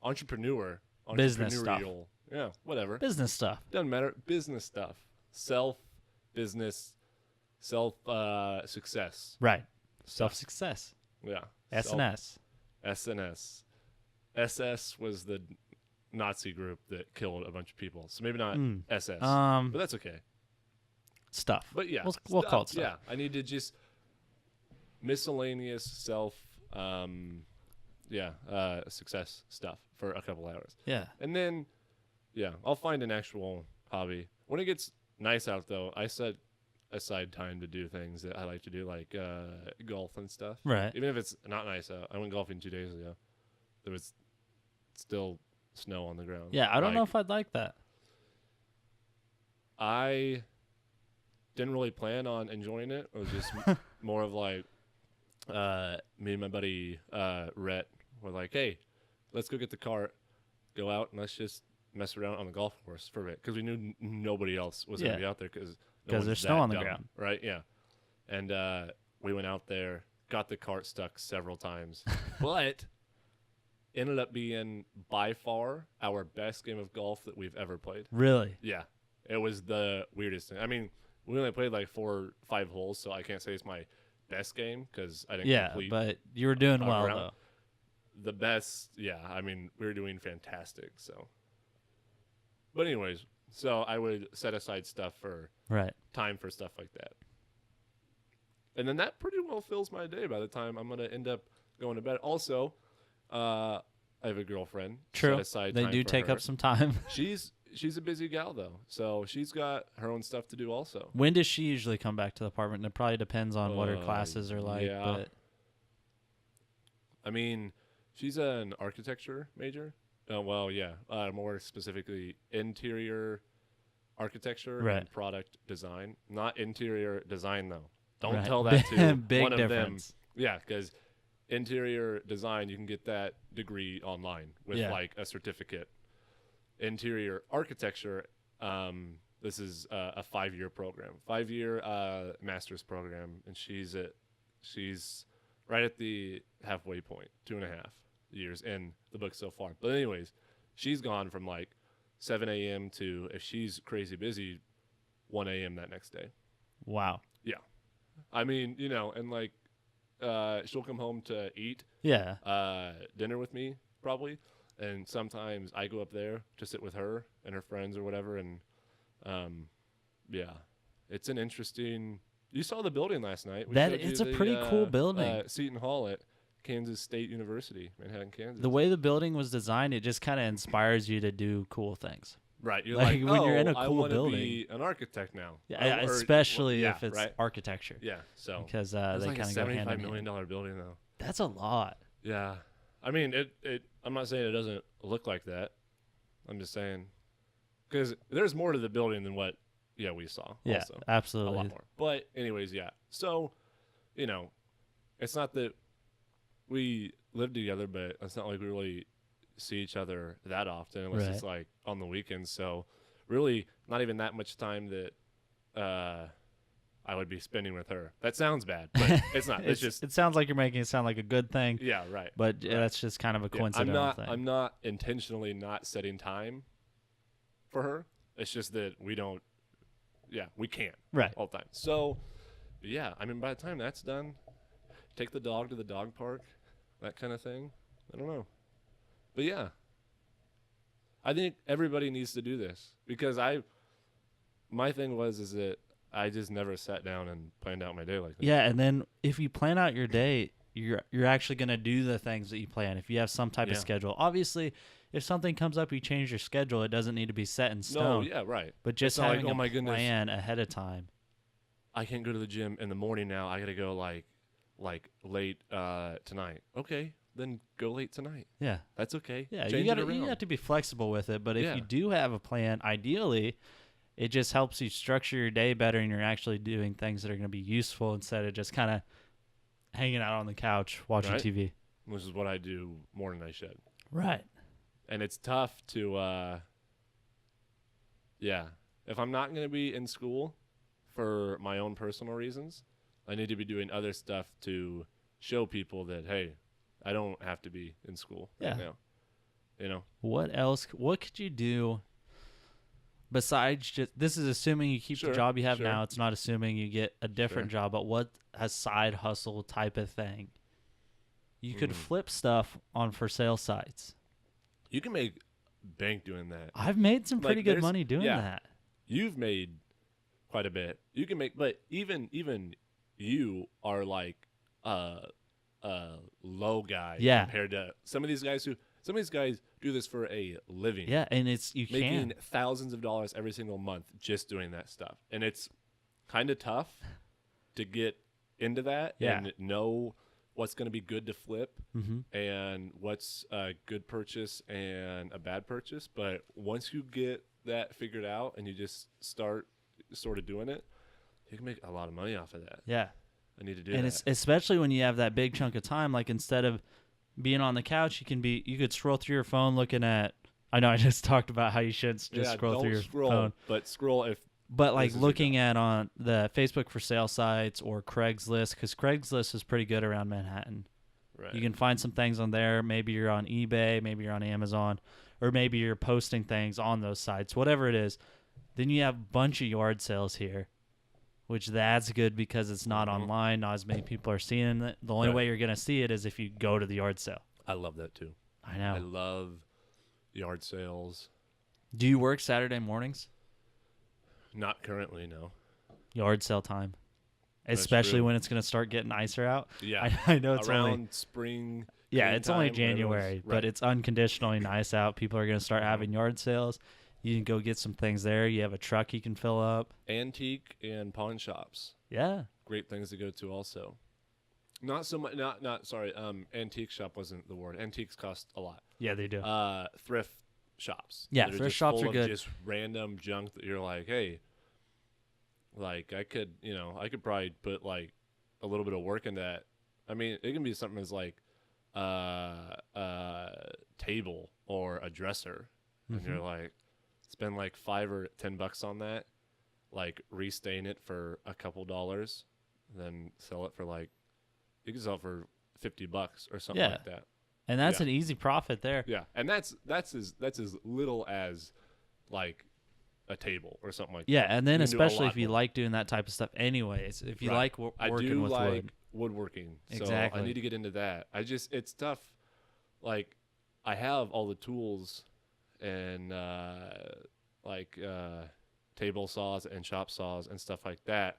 A: entrepreneur,
B: business stuff.
A: Yeah, whatever.
B: Business stuff.
A: Doesn't matter. Business stuff. Business, success.
B: Right. Self-success.
A: Yeah.
B: SNS.
A: SNS. SS was the Nazi group that killed a bunch of people. So maybe not SS. But that's okay.
B: Stuff.
A: But yeah.
B: We'll call it stuff.
A: Yeah. I need to just miscellaneous success stuff for a couple hours.
B: Yeah.
A: And then, yeah, I'll find an actual hobby. When it gets nice out, though, I set aside time to do things that I like to do, like golf and stuff.
B: Right.
A: Even if it's not nice out. I went golfing 2 days ago. There was still snow on the ground.
B: Yeah, I don't know if I'd like that.
A: I didn't really plan on enjoying it. It was just more of like me and my buddy Rhett were like, hey, let's go get the cart, go out, and let's just mess around on the golf course for a bit. Because we knew nobody else was going to be out there because
B: there's snow on the ground.
A: Right, yeah. And we went out there, got the cart stuck several times. But ended up being by far our best game of golf that we've ever played.
B: Really?
A: Yeah. It was the weirdest thing. I mean, we only played like 4 or 5 holes, so I can't say it's my best game because I didn't complete. Yeah,
B: but you were doing well, though.
A: The best, yeah. I mean, we were doing fantastic, so. But anyways, so I would set aside stuff for time for stuff like that. And then that pretty well fills my day by the time I'm going to end up going to bed. Also, I have a girlfriend.
B: True.
A: Set aside
B: they
A: time
B: do
A: for
B: take
A: her.
B: up some time.
A: She's a busy gal, though, so she's got her own stuff to do also.
B: When does she usually come back to the apartment? And it probably depends on what her classes are like.
A: Yeah.
B: But
A: I mean, she's an architecture major. Well, yeah. More specifically, interior architecture and product design. Not interior design, though. Don't tell that to
B: big
A: one of
B: difference.
A: them. Yeah, because interior design, you can get that degree online with like a certificate. Interior architecture, this is a 5-year program, 5-year master's program, and she's right at the halfway point, 2.5 years in the book so far. But anyways, she's gone from like 7 a.m. to, if she's crazy busy, 1 a.m. that next day.
B: Wow.
A: Yeah. I mean, and like she'll come home to eat dinner with me probably. And sometimes I go up there to sit with her and her friends or whatever. And, it's an interesting... You saw the building last night.
B: It's a pretty cool building.
A: Seton Hall at Kansas State University, Manhattan, Kansas.
B: The way the building was designed, it just kind of inspires you to do cool things.
A: Right. You're like
B: when you're in a
A: I
B: cool
A: want to
B: building.
A: Be an architect now.
B: Yeah, especially if it's architecture.
A: Yeah, so...
B: Because they
A: like
B: kind of go hand in
A: $75 million
B: hand.
A: building, though.
B: That's a lot.
A: Yeah. I mean, I'm not saying it doesn't look like that. I'm just saying, because there's more to the building than what, we saw.
B: Yeah,
A: also.
B: absolutely.
A: A lot more. But anyways, yeah. So, it's not that we live together, but it's not like we really see each other that often unless it's like on the weekends. So, really, not even that much time that I would be spending with her. That sounds bad, but it's not. It's just.
B: It sounds like you're making it sound like a good thing.
A: Yeah, right.
B: But that's just kind of a coincidental thing.
A: I'm not intentionally not setting time for her. It's just that we don't. Yeah, we can't. All the time. So, yeah. I mean, by the time that's done, take the dog to the dog park, that kind of thing. I don't know, but yeah. I think everybody needs to do this because my thing is that I just never sat down and planned out my day like that.
B: Yeah, and then if you plan out your day, you're actually going to do the things that you plan. If you have some type of
A: Yeah.
B: schedule, obviously, if something comes up, you change your schedule. It doesn't need to be set in
A: No,
B: stone.
A: yeah, right.
B: But just
A: It's not like,
B: having
A: oh
B: a
A: my goodness,
B: plan ahead of time.
A: I can't go to the gym in the morning now. I got to go like late tonight. Okay, then go late tonight.
B: Yeah.
A: That's okay.
B: Yeah,
A: Change it around.
B: you have to be flexible with it, but if
A: Yeah.
B: you do have a plan, ideally, it just helps you structure your day better, and you're actually doing things that are going to be useful instead of just kind of hanging out on the couch watching
A: Right.
B: TV.
A: Which is what I do more than I should.
B: Right.
A: And it's tough to yeah. If I'm not going to be in school for my own personal reasons, I need to be doing other stuff to show people that, hey, I don't have to be in school right
B: Yeah.
A: now. You know?
B: What else? What could you do besides just? This is assuming you keep
A: Sure,
B: the job you have
A: sure.
B: now. It's not assuming you get a different
A: Sure.
B: job. But what a side hustle type of thing? You could
A: Mm.
B: flip stuff on for sale sites.
A: You can make bank doing that.
B: I've made some
A: Like,
B: pretty good
A: there's-
B: money doing
A: yeah.
B: that.
A: You've made quite a bit. You can make, but even you are like a low guy
B: Yeah.
A: compared to some of these guys do this for a living.
B: Yeah, and you
A: Making
B: can.
A: thousands of dollars every single month just doing that stuff. And it's kind of tough to get into that
B: Yeah.
A: and know what's going to be good to flip
B: Mm-hmm.
A: and what's a good purchase and a bad purchase. But once you get that figured out and you just start sort of doing it, you can make a lot of money off of that.
B: Yeah.
A: I need to do
B: And
A: that.
B: it's especially when you have that big chunk of time, like instead of being on the couch, you could scroll through your phone looking at. I know I just talked about how you shouldn't just scroll
A: don't
B: through your
A: scroll,
B: phone,
A: but scroll if
B: but like
A: this is your
B: looking at on the Facebook for sale sites or Craigslist, because Craigslist is pretty good around Manhattan.
A: right.
B: You can find some things on there. Maybe you're on eBay, maybe you're on Amazon, or maybe you're posting things on those sites. Whatever it is, then you have a bunch of yard sales here, which that's good because it's not
A: Mhm.
B: online. Not as many people are seeing it. The only
A: Right.
B: way you're gonna see it is if you go to the yard sale.
A: I love that too.
B: I know.
A: I love yard sales.
B: Do you work Saturday mornings?
A: Not currently, no.
B: Yard sale time,
A: That's
B: especially
A: true.
B: when it's gonna start getting nicer out.
A: Yeah.
B: I know it's
A: Around
B: only
A: spring.
B: yeah,
A: green
B: it's only
A: time, when everyone's-
B: January, but
A: right.
B: it's unconditionally nice out. People are gonna start
A: Mhm.
B: having yard sales. You can go get some things there. You have a truck you can fill up.
A: Antique and pawn shops.
B: Yeah.
A: Great things to go to also. Not so much. Not sorry. Antique shop wasn't the word. Antiques cost a lot.
B: Yeah, they do.
A: Thrift shops.
B: Yeah,
A: that are
B: thrift
A: just
B: shops
A: full
B: are
A: of
B: good.
A: Just random junk that you're like, hey, like I could probably put like a little bit of work in that. I mean, it can be something as like a table or a dresser, and
B: Mhm.
A: you're like, spend like $5 or $10 on that, like restain it for a couple dollars, then sell it for like, you can sell it for $50 or something
B: Yeah.
A: like that.
B: And that's
A: Yeah.
B: an easy profit there.
A: Yeah, and that's as little as like a table or something like
B: Yeah,
A: that.
B: and then
A: You can do a
B: especially
A: lot
B: if you
A: more.
B: like doing that type of stuff anyways. If you
A: Right.
B: like
A: I
B: working
A: do
B: with
A: like
B: wood.
A: woodworking, so
B: Exactly.
A: I need to get into that. It's tough. Like I have all the tools and table saws and shop saws and stuff like that,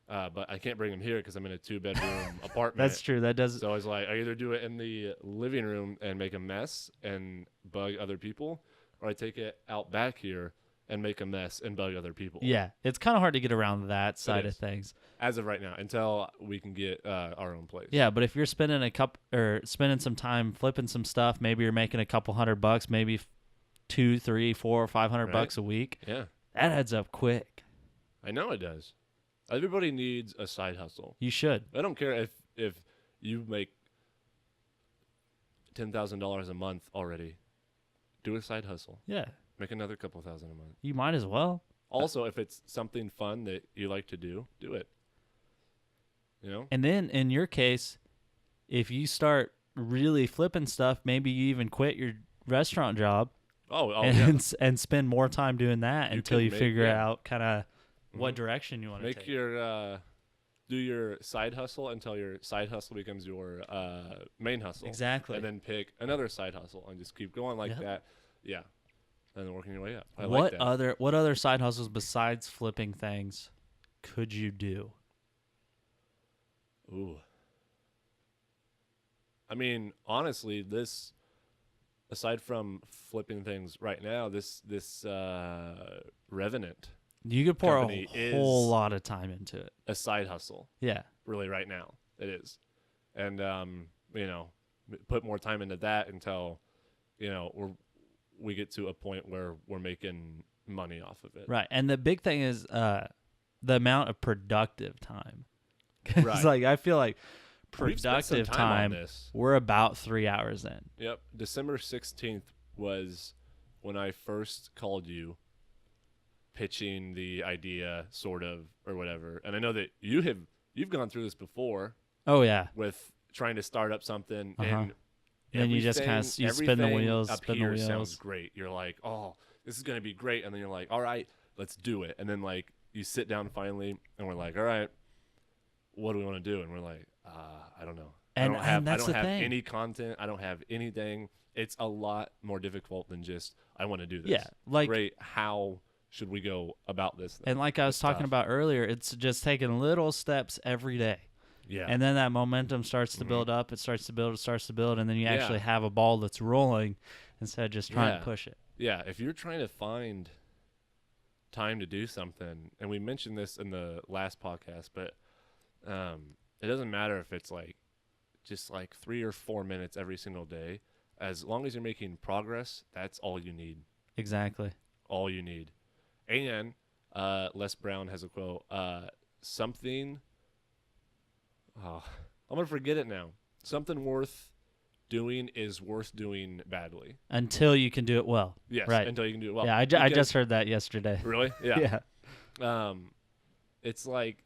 A: but I can't bring them here because I'm in a 2-bedroom apartment.
B: That's true. That does
A: So I was like, I either do it in the living room and make a mess and bug other people, or I take it out back here and make a mess and bug other people.
B: Yeah, it's kind of hard to get around that side of
A: is.
B: things.
A: As of right now, until we can get our own place.
B: Yeah, but if you're spending spending some time flipping some stuff, maybe you're making a couple $100, maybe $200, $300, $400, $500
A: Right.
B: bucks a week.
A: Yeah.
B: That adds up quick.
A: I know it does. Everybody needs a side hustle.
B: You should.
A: I don't care if you make $10,000 a month already. Do a side hustle.
B: Yeah,
A: Make another couple thousand a month.
B: you might as well.
A: Also, if it's something fun that you like to do it. You know?
B: And then in your case, if you start really flipping stuff, maybe you even quit your restaurant job
A: Oh
B: and
A: yeah.
B: and spend more time doing that
A: You
B: until
A: can
B: you
A: make-
B: figure
A: yeah.
B: out kind of what
A: Mhm.
B: direction you want to
A: Make
B: take.
A: your do your side hustle until your side hustle becomes your main hustle.
B: Exactly.
A: And then pick another side hustle and just keep going like
B: Yep.
A: that. Yeah. And then working your way up. I
B: what
A: like that.
B: what other side hustles besides flipping things could you do?
A: Ooh. I mean, honestly, this aside from flipping things right now, this Revenant
B: You could pour a
A: company
B: whole
A: is
B: lot of time into it.
A: a side hustle.
B: Yeah.
A: Really, right now it is, and you know, put more time into that until you know we get to a point where we're making money off of it.
B: Right. And the big thing is the amount of productive time. 'Cause
A: Right.
B: like I feel like
A: We've spent some
B: productive
A: time on
B: time,
A: this.
B: we're about 3 hours in.
A: Yep. December 16th was when I first called you pitching the idea sort of or whatever. And I know that you've gone through this before
B: Oh yeah.
A: with trying to start up something
B: Uh-huh.
A: and
B: Then you just kinda you spin the
A: everything
B: wheels,
A: up
B: spin the
A: here
B: wheels.
A: sounds great. You're like, "Oh, this is going to be great." And then you're like, "All right, let's do it." And then like you sit down finally and we're like, "All right, what do we want to do?" And we're like, I don't know.
B: And
A: I
B: that's
A: don't
B: the
A: have
B: thing.
A: any content. I don't have anything. It's a lot more difficult than just I want to do this.
B: Yeah, like
A: Great. How should we go about this thing?
B: and like I was
A: It's
B: talking
A: tough.
B: about earlier, it's just taking little steps every day.
A: Yeah.
B: And then that momentum starts to
A: Mhm.
B: build up, it starts to build, it starts to build, and then you
A: Yeah.
B: actually have a ball that's rolling instead of just trying
A: Yeah.
B: to push it.
A: Yeah, if you're trying to find time to do something, and we mentioned this in the last podcast, but it doesn't matter if it's like just like 3 or 4 minutes every single day. As long as you're making progress, that's all you need.
B: Exactly.
A: All you need. And Les Brown has a quote, something, oh, I'm going to forget it now. Something worth doing is worth doing badly.
B: Until you can do it well.
A: Yes,
B: Right.
A: until you can do it well.
B: yeah, I
A: Because-
B: just heard that yesterday.
A: Really? Yeah.
B: Yeah.
A: It's like,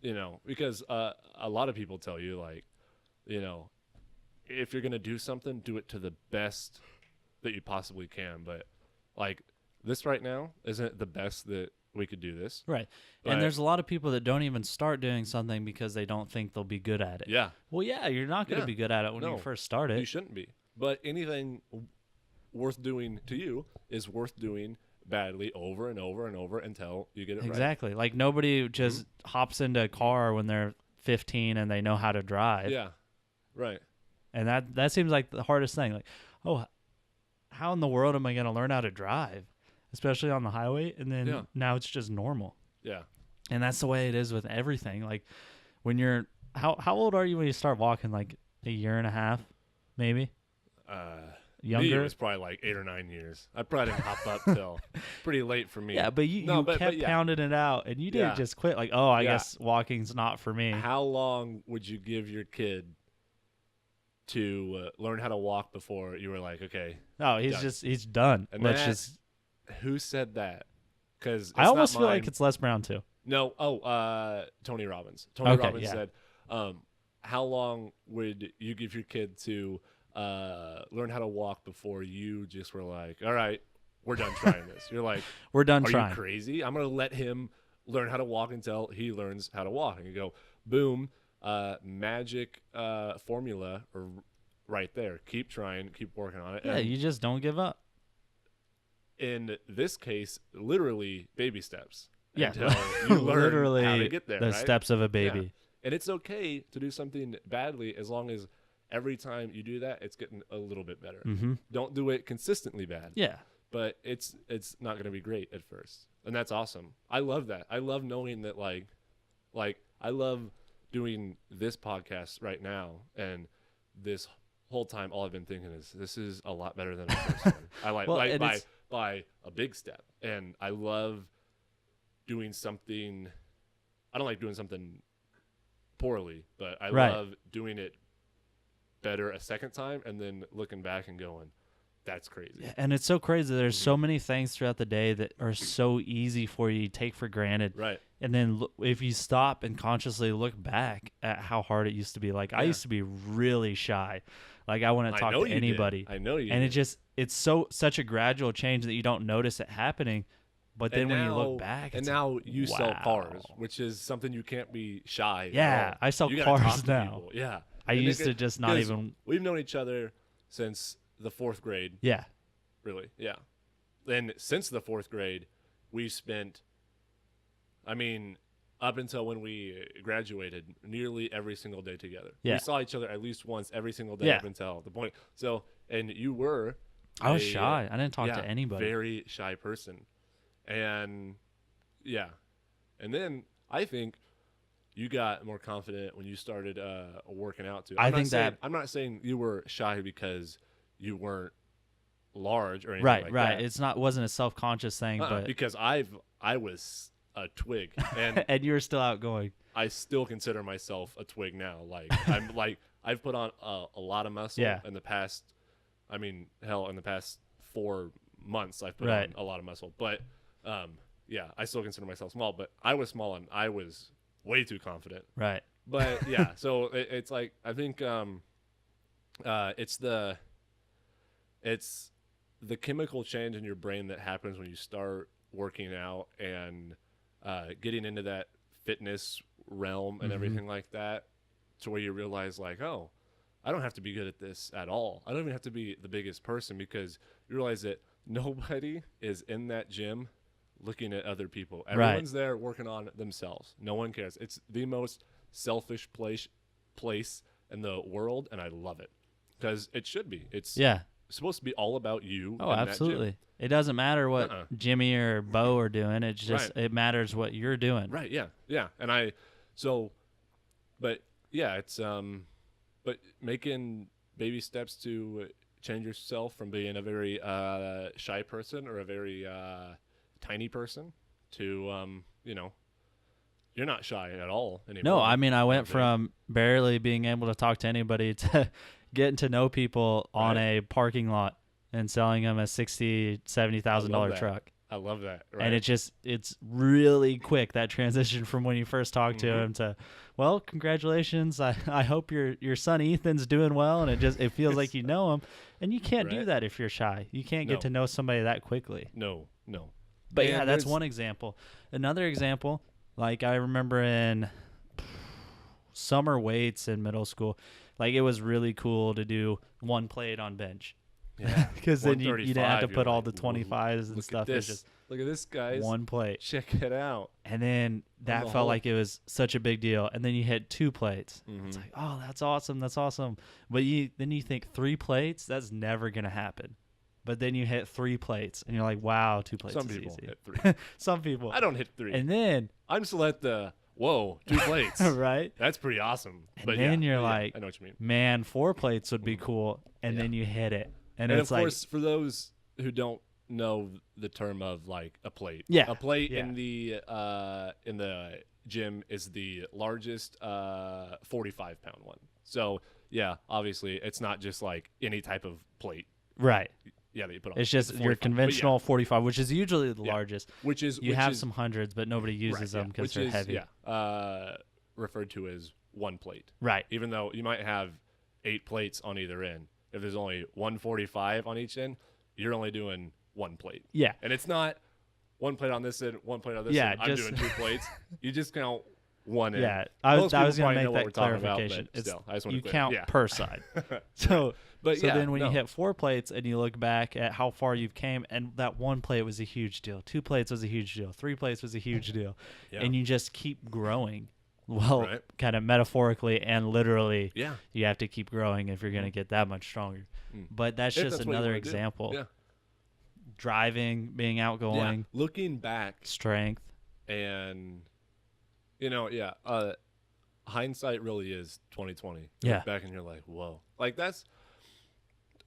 A: you know, because a lot of people tell you, like, you know, if you're going to do something, do it to the best that you possibly can. But, like, this right now isn't the best that we could do this.
B: Right.
A: But-
B: And there's a lot of people that don't even start doing something because they don't think they'll be good at it.
A: Yeah,
B: Well, yeah, you're not going to
A: Yeah.
B: be good at it when
A: No.
B: you first start
A: you
B: it.
A: shouldn't be. But anything worth doing to you is worth doing badly over and over and over until you get it right.
B: Exactly. Like nobody just hops into a car when they're 15 and they know how to drive.
A: Yeah, right.
B: And that seems like the hardest thing. Like, oh, how in the world am I going to learn how to drive, especially on the highway? And then
A: Yeah.
B: now it's just normal.
A: Yeah.
B: And that's the way it is with everything. Like when you're how old are you when you start walking? Like a year and a half, maybe
A: Me, it
B: younger.
A: was probably like 8 or 9 years. I probably didn't hop up till pretty late for me.
B: Yeah, but you kept
A: yeah.
B: pounding it out, and you didn't
A: Yeah.
B: just quit. Like, oh, I
A: Yeah.
B: guess walking's not for me.
A: How long would you give your kid to learn how to walk before you were like, okay,
B: No,
A: Done.
B: he's done.
A: And
B: Let's
A: that-
B: just.
A: who said that? Because
B: I almost feel like it's Les Brown too.
A: no. Tony Robbins. Tony
B: Okay,
A: Robbins
B: yeah.
A: said, how long would you give your kid to learn how to walk before you just were like, all right, we're done trying this? You're like,
B: We're done
A: are
B: trying.
A: you crazy? I'm going to let him learn how to walk until he learns how to walk. And you go, boom, magic formula right there. Keep trying, keep working on it.
B: Yeah,
A: And
B: you just don't give up.
A: in this case, literally baby steps.
B: Yeah,
A: Until you learn
B: literally
A: how to get there.
B: the
A: right?
B: steps of a baby.
A: Yeah. And it's okay to do something badly as long as every time you do that, it's getting a little bit better.
B: Mm-hmm.
A: Don't do it consistently bad.
B: Yeah,
A: But it's not going to be great at first. And that's awesome. I love that. I love knowing that like I love doing this podcast right now, and this whole time all I've been thinking is this is a lot better than the first one. I like
B: Well,
A: like
B: and it's-
A: by a big step. And I love doing something. I don't like doing something poorly, but I
B: Right.
A: love doing it better a second time and then looking back and going, that's crazy.
B: and it's so crazy. There's
A: Mm-hmm.
B: so many things throughout the day that are so easy for you to take for granted.
A: Right.
B: And then if you stop and consciously look back at how hard it used to be, like I
A: Yeah.
B: used to be really shy, like I wouldn't
A: I
B: talk
A: know
B: to
A: you did.
B: anybody,
A: I know you
B: and
A: did.
B: it's such a gradual change that you don't notice it happening, but then
A: And
B: when you
A: now-
B: look back,
A: and
B: it's
A: now
B: like,
A: you sell cars,
B: wow.
A: which is something you can't be shy. at
B: Yeah,
A: all.
B: I sell
A: You gotta
B: cars
A: talk to
B: now.
A: people. Yeah,
B: I
A: And
B: used
A: they
B: to
A: get-
B: just not
A: 'cause
B: even,
A: We've known each other since the 4th grade,
B: yeah,
A: really. Yeah, and since the 4th grade, we've spent. I mean, up until when we graduated, nearly every single day together.
B: Yeah.
A: We saw each other at least once every single day
B: Yeah.
A: up until the point. So, and you were
B: I was shy. I didn't talk
A: yeah,
B: to anybody.
A: very shy person. And yeah. And then I think you got more confident when you started working out too. I'm not saying you were shy because you weren't large or anything
B: right,
A: like
B: right.
A: that.
B: It's wasn't a self-conscious thing, but
A: because I was a twig, and
B: and you were still outgoing.
A: I still consider myself a twig now. Like I've put on a lot of muscle in the past. I mean, hell, in the past 4 months, I've put on a lot of muscle. But yeah, I still consider myself small. But I was small and I was way too confident.
B: Right.
A: But yeah, so it's like I think it's the chemical change in your brain that happens when you start working out and getting into that fitness realm and everything like that, to where you realize like, oh, I don't have to be good at this at all. I don't even have to be the biggest person, because you realize that nobody is in that gym looking at other people. Everyone's there working on themselves. No one cares. It's the most selfish place in the world, and I love it, because it should be. It's supposed to be all about you.
B: Oh, absolutely. It doesn't matter what Jimmy or Bo are doing. It's just it matters what you're doing.
A: Right. Yeah. Yeah. And but yeah, it's but making baby steps to change yourself from being a very shy person or a very tiny person to you're not shy at all anymore.
B: No, I mean, I went from barely being able to talk to anybody to getting to know people on a parking lot and selling them a $60,000-$70,000 truck.
A: I love that. Right?
B: And it's really quick, that transition from when you first talked to him to, well, congratulations. I hope your son Ethan's doing well, and it feels like you know him. And you can't do that if you're shy. You can't get to know somebody that quickly.
A: No.
B: But yeah, that's one example. Another example, like I remember in summer weights in middle school, like it was really cool to do one plate on bench.
A: Yeah,
B: because then you didn't have to put all the 25s and stuff.
A: It's just look at this, guys.
B: One plate.
A: Check it out.
B: And then that felt like it was such a big deal. And then you hit 2 plates. It's like, oh, that's awesome. That's awesome. But then you think 3 plates, that's never gonna happen. But then you hit 3 plates, and you're like, wow, 2 plates.
A: Some
B: is
A: people
B: easy.
A: hit 3.
B: Some people.
A: I don't hit 3.
B: And then
A: I'm still at the 2 plates.
B: Right.
A: That's pretty awesome.
B: And
A: but
B: then you're like,
A: I know what you mean.
B: Man, 4 plates would be cool. And then you hit it. And
A: of
B: it's
A: course, for those who don't know the term of like a plate, a plate in the gym is the largest 45-pound one. So yeah, obviously it's not just like any type of plate,
B: right?
A: Yeah, that you put on.
B: It's just your conventional 45, which is usually the largest.
A: Which is
B: some hundreds, but nobody uses them because they're heavy.
A: Yeah, referred to as one plate.
B: Right.
A: Even though you might have 8 plates on either end. If there's only 145 on each end, you're only doing 1 plate.
B: Yeah.
A: And it's not 1 plate on this end, 1 plate on this end. I'm doing 2 plates. You just count one end.
B: Yeah. I was going to make that clarification. You count per side. So then when you hit 4 plates and you look back at how far you've came, and that 1 plate was a huge deal. 2 plates was a huge deal. 3 plates was a huge deal. Yeah. And you just keep growing. Well, kind of metaphorically and literally, you have to keep growing if you're going to get that much stronger. But that's just another example.
A: Yeah.
B: Driving, being outgoing.
A: Looking back.
B: Strength.
A: And, hindsight really is 2020.
B: Yeah.
A: Look back and you're like, whoa. Like that's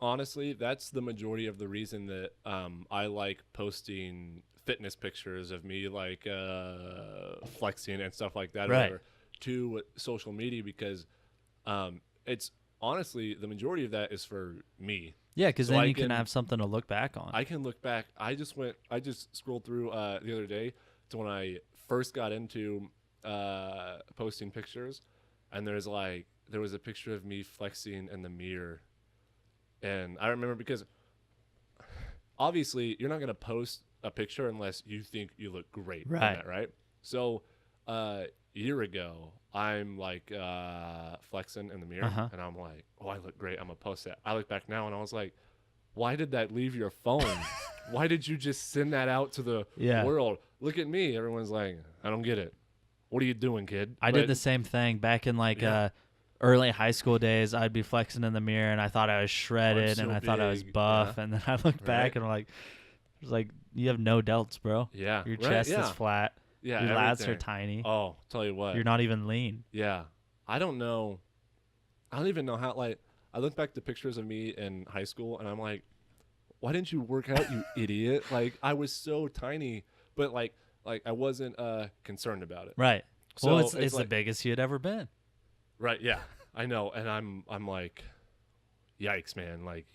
A: the majority of the reason that I like posting fitness pictures of me like flexing and stuff like that to social media, because it's honestly the majority of that is for me.
B: Yeah, because then you can have something to look back on.
A: I can look back. I just scrolled through the other day to when I first got into posting pictures, and there was a picture of me flexing in the mirror, and I remember, because obviously you're not going to post a picture unless you think you look great.
B: Right.
A: In that, right. So a year ago, I'm like flexing in the mirror, and I'm like, oh, I look great. I'm going to post that. I look back now and I was like, why did that leave your phone? Why did you just send that out to the world? Look at me. Everyone's like, I don't get it. what are you doing, kid?
B: I did the same thing back in like early high school days. I'd be flexing in the mirror and I thought I was shredded
A: so
B: and I thought I was
A: big.
B: buff,
A: Yeah.
B: and then I look back and I'm like, it's like you have no delts, bro.
A: Yeah.
B: Your
A: right,
B: chest
A: yeah.
B: is flat.
A: Yeah.
B: Your lats are
A: everything.
B: tiny.
A: Oh, tell you what.
B: You're not even lean.
A: Yeah. I don't know. I don't even know how, like, I look back to pictures of me in high school and I'm like, why didn't you work out, you idiot? Like, I was so tiny, but like I wasn't concerned about it.
B: Right.
A: So
B: Well, it's
A: like,
B: the biggest you'd ever been.
A: right. Yeah, I know. And I'm like, yikes, man. Like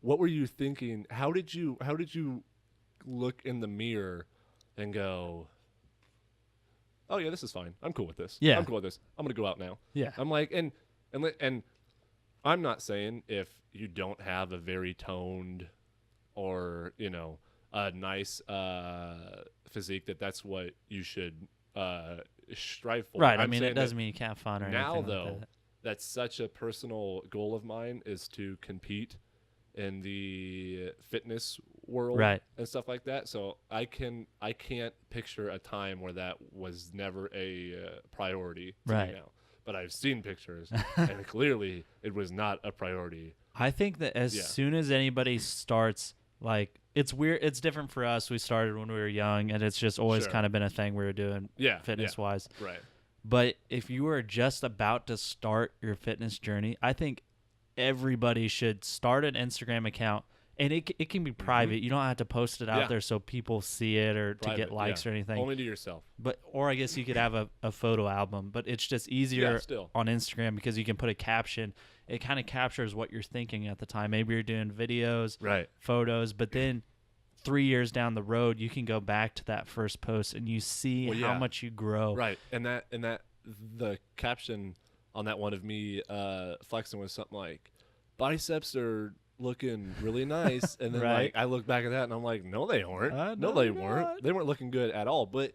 A: what were you thinking? How did you look in the mirror and go, oh yeah, this is fine. I'm cool with this.
B: Yeah.
A: I'm cool with this. I'm going to go out now.
B: Yeah.
A: I'm like, and I'm not saying if you don't have a very toned or, a nice physique that's what you should strive for.
B: Right. I
A: I'm
B: mean,
A: saying
B: it doesn't mean you can't have fun or
A: now,
B: anything
A: though,
B: like that.
A: that's such a personal goal of mine is to compete in the fitness world
B: Right.
A: and stuff like that. So I can't picture a time where that was never a priority to
B: Right.
A: me now. But I've seen pictures, and clearly it was not a priority.
B: I think that as soon as anybody starts, like, it's weird. It's different for us. We started when we were young, and it's just always
A: Sure.
B: kind of been a thing we were doing fitness-wise.
A: Right.
B: But if you are just about to start your fitness journey, I think everybody should start an Instagram account. And it can be private. You don't have to post it out there so people see it or to get likes or anything.
A: Only to yourself.
B: Or I guess you could have a photo album. But it's just easier
A: still.
B: on Instagram because you can put a caption. It kind of captures what you're thinking at the time. Maybe you're doing videos,
A: Right.
B: photos, but then 3 years down the road, you can go back to that first post and you see how much you grow.
A: Right. And the caption on that one of me flexing was something like, biceps are looking really nice, and then like I look back at that and I'm like, no they weren't. No they weren't. They weren't looking good at all. But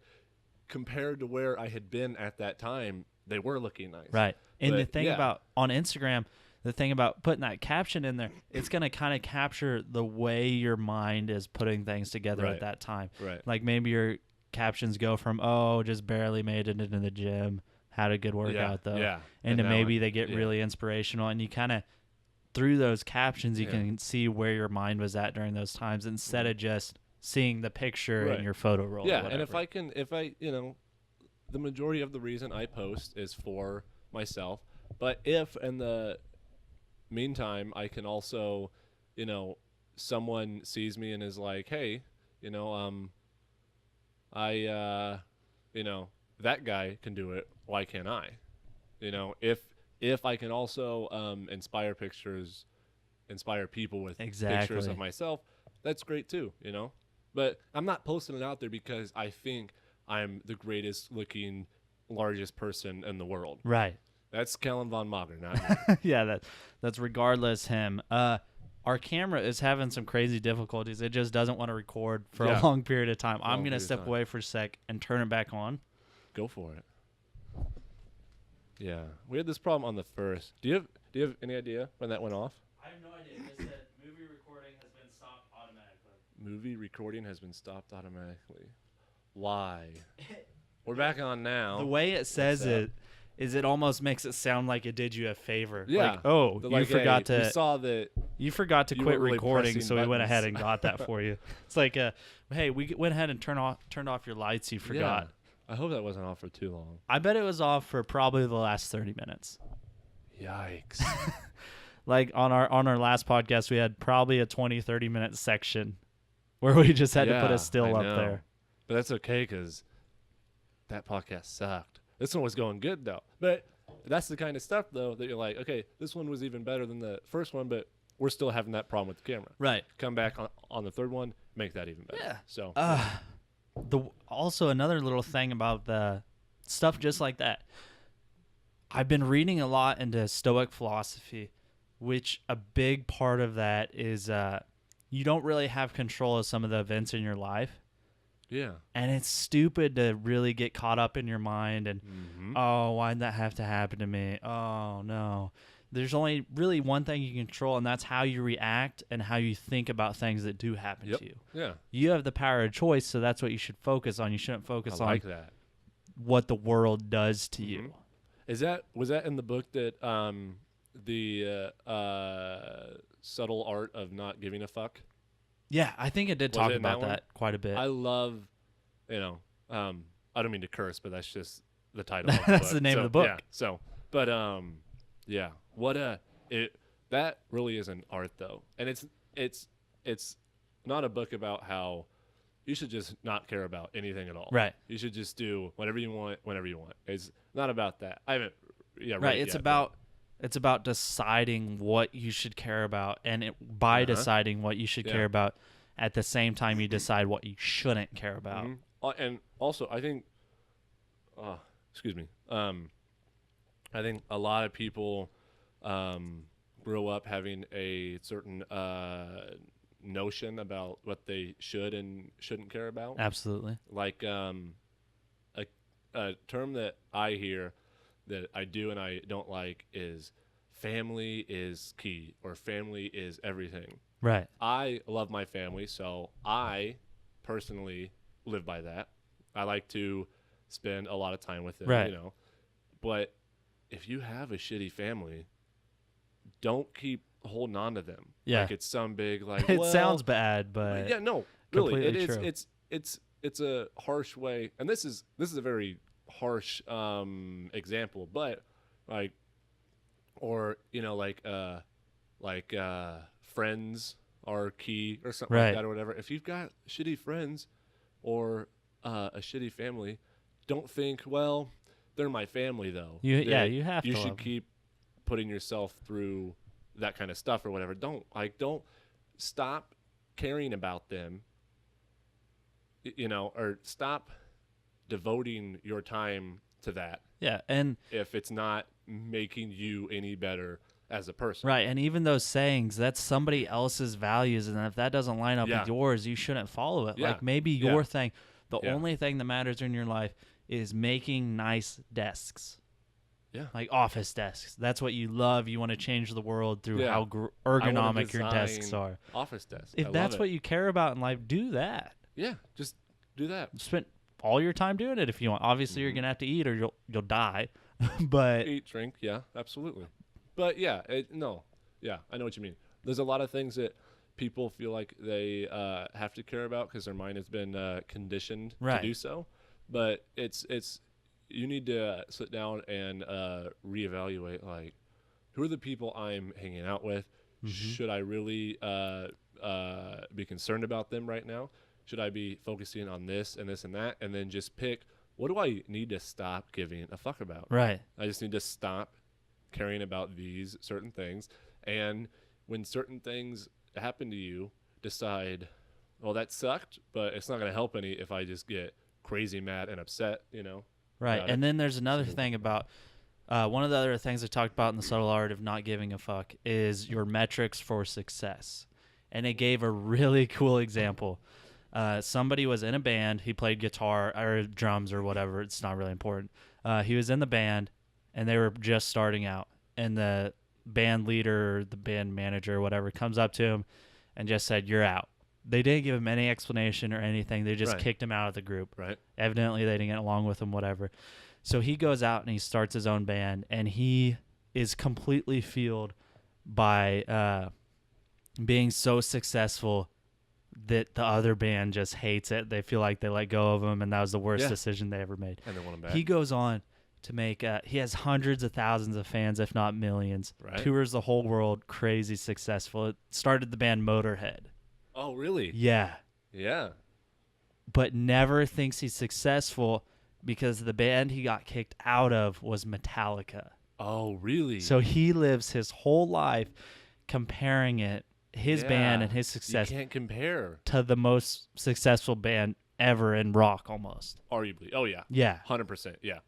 A: compared to where I had been at that time, they were looking nice.
B: Right. And
A: but,
B: the thing about on Instagram, the thing about putting that caption in there, it's going to kind of capture the way your mind is putting things together at that time.
A: Right.
B: Like maybe your captions go from, just barely made it into the gym, had a good workout though.
A: Yeah.
B: And to maybe they get really inspirational, and you kind of through those captions, you can see where your mind was at during those times instead of just seeing the picture in your photo roll.
A: Yeah, and if I the majority of the reason I post is for myself, but if in the meantime I can also, someone sees me and is like, hey, that guy can do it, why can't I? If I can also inspire people with pictures of myself, that's great too, But I'm not posting it out there because I think I'm the greatest looking, largest person in the world.
B: Right.
A: That's Kellen Von Mager, not me.
B: Yeah, that's regardless him. Our camera is having some crazy difficulties. It just doesn't want to record for a long period of time. I'm going to step away for a sec and turn it back on.
A: Go for it. Yeah, we had this problem on the first. Do you have any idea when that went off?
B: I have no idea. It just said movie recording has been stopped automatically.
A: Movie recording has been stopped automatically. Why? We're back on now.
B: The way it says it is it almost makes it sound like it did you a favor.
A: Yeah.
B: Like, you forgot to.
A: We saw that.
B: You forgot to quit
A: really
B: recording, so we went
A: buttons.
B: ahead and got that for you. It's like, hey, we went ahead and turned off your lights. You forgot.
A: Yeah. I hope that wasn't off for too long.
B: I bet it was off for probably the last 30 minutes.
A: Yikes.
B: Like on our last podcast, we had probably a 20-30 minute section where we just had to put a still up there.
A: But that's okay because that podcast sucked. This one was going good though. But that's the kind of stuff though that you're like, okay, this one was even better than the first one, but we're still having that problem with the camera.
B: Right.
A: Come back on the third one, make that even better.
B: Yeah.
A: So
B: also another little thing about the stuff just like that. I've been reading a lot into Stoic philosophy, which a big part of that is you don't really have control of some of the events in your life.
A: Yeah.
B: And it's stupid to really get caught up in your mind and, why'd that have to happen to me? Oh, no. There's only really one thing you can control, and that's how you react and how you think about things that do happen to you.
A: Yeah.
B: You have the power of choice, so that's what you should focus on. You shouldn't focus
A: I
B: on
A: like that.
B: what the world does to you.
A: Was that in the book that the subtle art of not giving a fuck?
B: Yeah, I think it did
A: Was
B: talk
A: it in
B: about
A: that one?
B: that quite a bit.
A: I love, you know, I don't mean to curse, but that's just the title of the
B: That's
A: book.
B: the name
A: So,
B: of the book.
A: Yeah. So, but yeah, what that really is an art though, and it's not a book about how you should just not care about anything at all.
B: Right.
A: You should just do whatever you want whenever you want. It's not about that. I haven't. Yeah.
B: Right.
A: Read
B: It's
A: yet,
B: about it's about deciding what you should care about, and by
A: Uh-huh.
B: deciding what you should
A: Yeah.
B: care about, at the same time you decide what you shouldn't care about.
A: And also, I think, excuse me. I think a lot of people grow up having a certain notion about what they should and shouldn't care about.
B: Absolutely.
A: Like a term that I hear that I do and I don't like is family is key or family is everything.
B: Right.
A: I love my family, so I personally live by that. I like to spend a lot of time with them,
B: Right.
A: you know. But if you have a shitty family, don't keep holding on to them.
B: Yeah.
A: Like it's some big like
B: It
A: well,
B: sounds bad, but
A: yeah, no, really, it
B: completely
A: is.
B: true.
A: It's a harsh way, and this is a very harsh example, but like, or you know, like friends are key or something
B: Right.
A: like that or whatever. If you've got shitty friends or a shitty family, don't think, well, they're my family though.
B: You
A: That
B: you have
A: you
B: to
A: should
B: love 'em.
A: keep putting yourself through that kind of stuff or whatever. Don't stop caring about them, you know, or stop devoting your time to that
B: Yeah, and
A: if it's not making you any better as a person.
B: right, and even those sayings, that's somebody else's values, and if that doesn't line up
A: Yeah.
B: with yours, you shouldn't follow it.
A: Yeah.
B: Like maybe
A: Yeah.
B: your thing, the
A: Yeah.
B: only thing that matters in your life is making nice desks.
A: Yeah.
B: Like office desks. That's what you love. You want to change the world through
A: Yeah.
B: how
A: I wanna
B: ergonomic your desks
A: design
B: are.
A: Office desk.
B: If that's what you care about in life, do that.
A: Yeah, just do that.
B: Spend all your time doing it if you want. Obviously, you're gonna have to eat or you'll die. But
A: Eat, drink, yeah, absolutely. But yeah, no, yeah, I know what you mean. There's a lot of things that people feel like they have to care about because their mind has been conditioned
B: Right.
A: to do so. But it's you need to sit down and reevaluate, like, who are the people I'm hanging out with? Should I really be concerned about them right now? Should I be focusing on this and this and that? And then just pick, what do I need to stop giving a fuck about?
B: right.
A: I just need to stop caring about these certain things. And when certain things happen to you, decide, well, that sucked, but it's not going to help any if I just get crazy mad and upset, you know?
B: Right.
A: about
B: And
A: it.
B: then there's another thing about one of the other things I talked about in the subtle art of not giving a fuck is your metrics for success. And it gave a really cool example. Somebody was in a band. He played guitar or drums or whatever. It's not really important. He was in the band, and they were just starting out. And the band leader, or the band manager, or whatever, comes up to him and just said, "You're out." They didn't give him any explanation or anything. They just
A: Right.
B: kicked him out of the group.
A: Right.
B: Evidently, they didn't get along with him, whatever. So he goes out and he starts his own band, and he is completely fueled by being so successful that the other band just hates it. They feel like they let go of him, and that was the worst
A: Yeah.
B: decision they ever made.
A: And they want him back.
B: He goes on to make he has hundreds of thousands of fans, if not millions.
A: Right.
B: Tours the whole world, crazy successful. It started the band Motorhead.
A: Oh, really?
B: Yeah.
A: Yeah.
B: But never thinks he's successful because the band he got kicked out of was Metallica.
A: Oh, really?
B: So he lives his whole life comparing his band
A: Yeah.
B: and his success
A: You can't compare,
B: to the most successful band ever in rock almost.
A: arguably. Oh, yeah.
B: Yeah.
A: 100%. Yeah.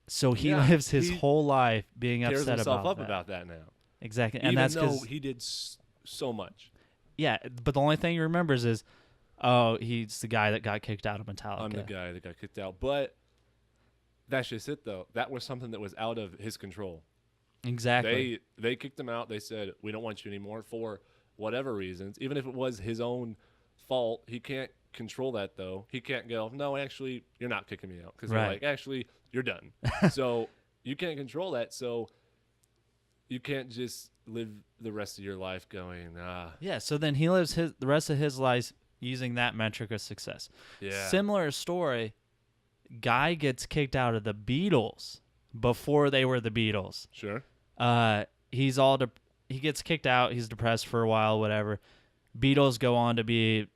B: So he
A: Yeah,
B: lives his
A: he
B: whole life being
A: Tears
B: upset
A: himself
B: about
A: up
B: that.
A: about that now.
B: Exactly. And
A: Even
B: that's
A: though
B: because
A: he did so much.
B: yeah, but the only thing he remembers is oh, he's the guy that got kicked out of Metallica.
A: I'm the guy that got kicked out. But that's just it, though. That was something that was out of his control.
B: Exactly.
A: They kicked him out. They said, we don't want you anymore for whatever reasons. Even if it was his own fault, he can't control that though. He can't go, no, actually, you're not kicking me out because
B: Right.
A: they're like, actually, you're done. So you can't control that. So you can't just live the rest of your life going,
B: Yeah. So then he lives the rest of his life using that metric of success.
A: yeah,
B: Similar story. Guy gets kicked out of the Beatles before they were the Beatles.
A: sure,
B: He gets kicked out. He's depressed for a while, whatever. Beatles go on to be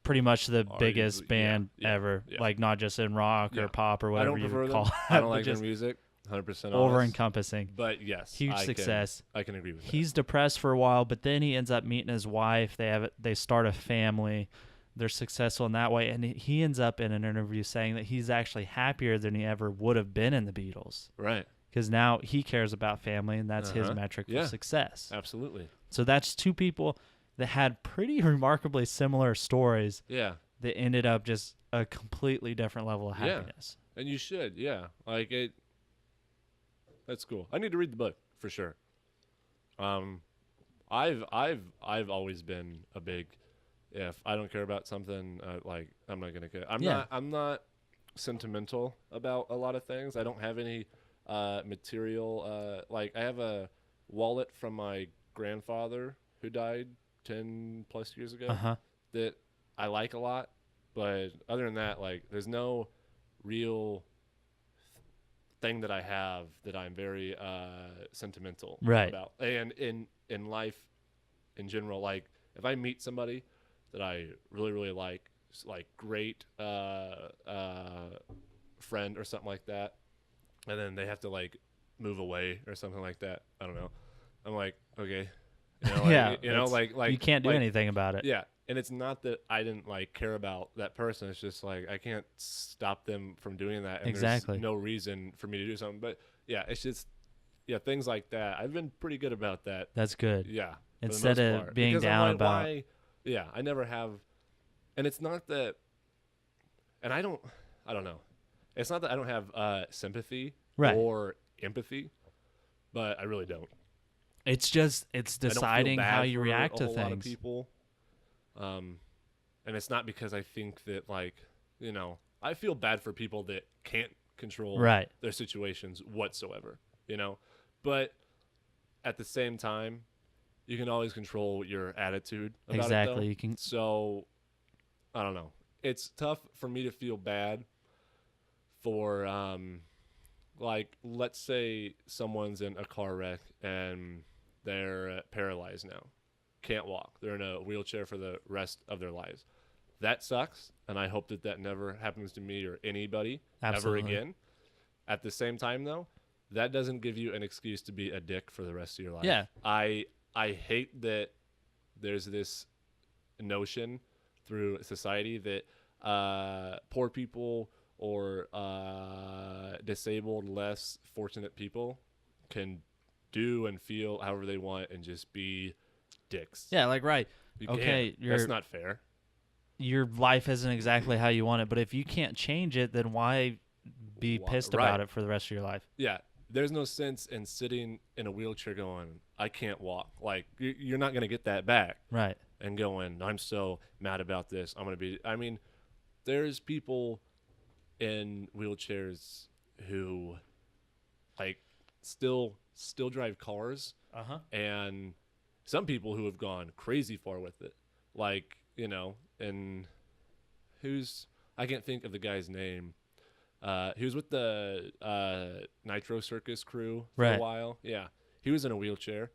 B: pretty much the biggest band ever, like not just in rock or pop or whatever
A: I don't
B: you
A: prefer
B: would call
A: them.
B: it.
A: I don't like
B: but
A: their
B: just
A: music. 100%
B: over
A: honest.
B: encompassing.
A: But yes,
B: Huge success.
A: I can agree with that.
B: He's depressed for a while, but then he ends up meeting his wife. They start a family. They're successful in that way, and he ends up in an interview saying that he's actually happier than he ever would have been in the Beatles.
A: Right.
B: Because now he cares about family, and that's his metric for success.
A: Absolutely.
B: So that's two people that had pretty remarkably similar stories.
A: Yeah.
B: That ended up just a completely different level of happiness.
A: And you should, like it. That's cool. I need to read the book for sure. I've always been a big, if I don't care about something, like I'm not gonna care. I'm not sentimental about a lot of things. I don't have any material. Like I have a wallet from my grandfather who died 10 plus years ago that I like a lot, but other than that, like there's no real thing that I have that I'm very sentimental about. And in life in general, like if I meet somebody that I really really like great friend or something like that, and then they have to like move away or something like that, I don't know, I'm like, okay, like
B: you can't do anything about it.
A: Yeah. And it's not that I didn't like care about that person. It's just like I can't stop them from doing that. And there's no reason for me to do something. But yeah, it's just things like that. I've been pretty good about that.
B: That's good.
A: Yeah.
B: Instead of being down about.
A: I never have. And it's not that. And I don't know. It's not that I don't have sympathy or empathy, but I really don't.
B: It's deciding how you react to things.
A: A lot of people. And it's not because I think that I feel bad for people that can't control their situations whatsoever, but at the same time, you can always control your attitude about it, though.
B: You can.
A: So I don't know. It's tough for me to feel bad for, let's say someone's in a car wreck and they're paralyzed now. Can't walk. They're in a wheelchair for the rest of their lives. That sucks, and I hope that never happens to me or anybody ever again. At the same time, though, that doesn't give you an excuse to be a dick for the rest of your life.
B: Yeah.
A: I hate that there's this notion through society that poor people or disabled, less fortunate people can do and feel however they want and just be dicks.
B: Yeah,
A: That's not fair.
B: Your life isn't exactly how you want it, but if you can't change it, then why be pissed about it for the rest of your life?
A: Yeah, there's no sense in sitting in a wheelchair going, I can't walk. Like, you're not going to get that back.
B: Right.
A: And going, I'm so mad about this. There's people in wheelchairs who, still drive cars. And some people who have gone crazy far with it, and I can't think of the guy's name. He was with the Nitro Circus crew for a while. Yeah, he was in a wheelchair,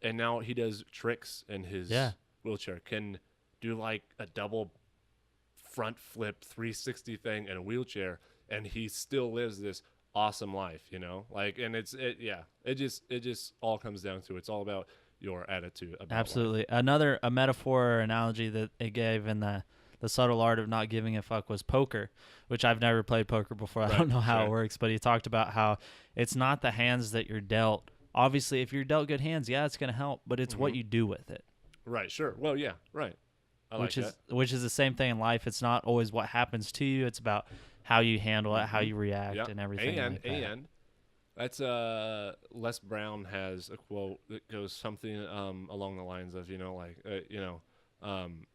A: and now he does tricks in his wheelchair. Can do a double front flip 360 thing in a wheelchair, and he still lives this awesome life. And it just all comes down to it's all about your attitude about
B: absolutely
A: life.
B: A metaphor or analogy that it gave in the subtle art of not giving a fuck was poker, which I've never played poker before. I don't know how it works, but he talked about how it's not the hands that you're dealt. Obviously, if you're dealt good hands, it's going to help, but it's what you do with it.
A: Right, sure. Well, yeah, right.
B: Which is the same thing in life. It's not always what happens to you. It's about how you handle it, how you react, and everything
A: and that's Les Brown has a quote that goes something along the lines of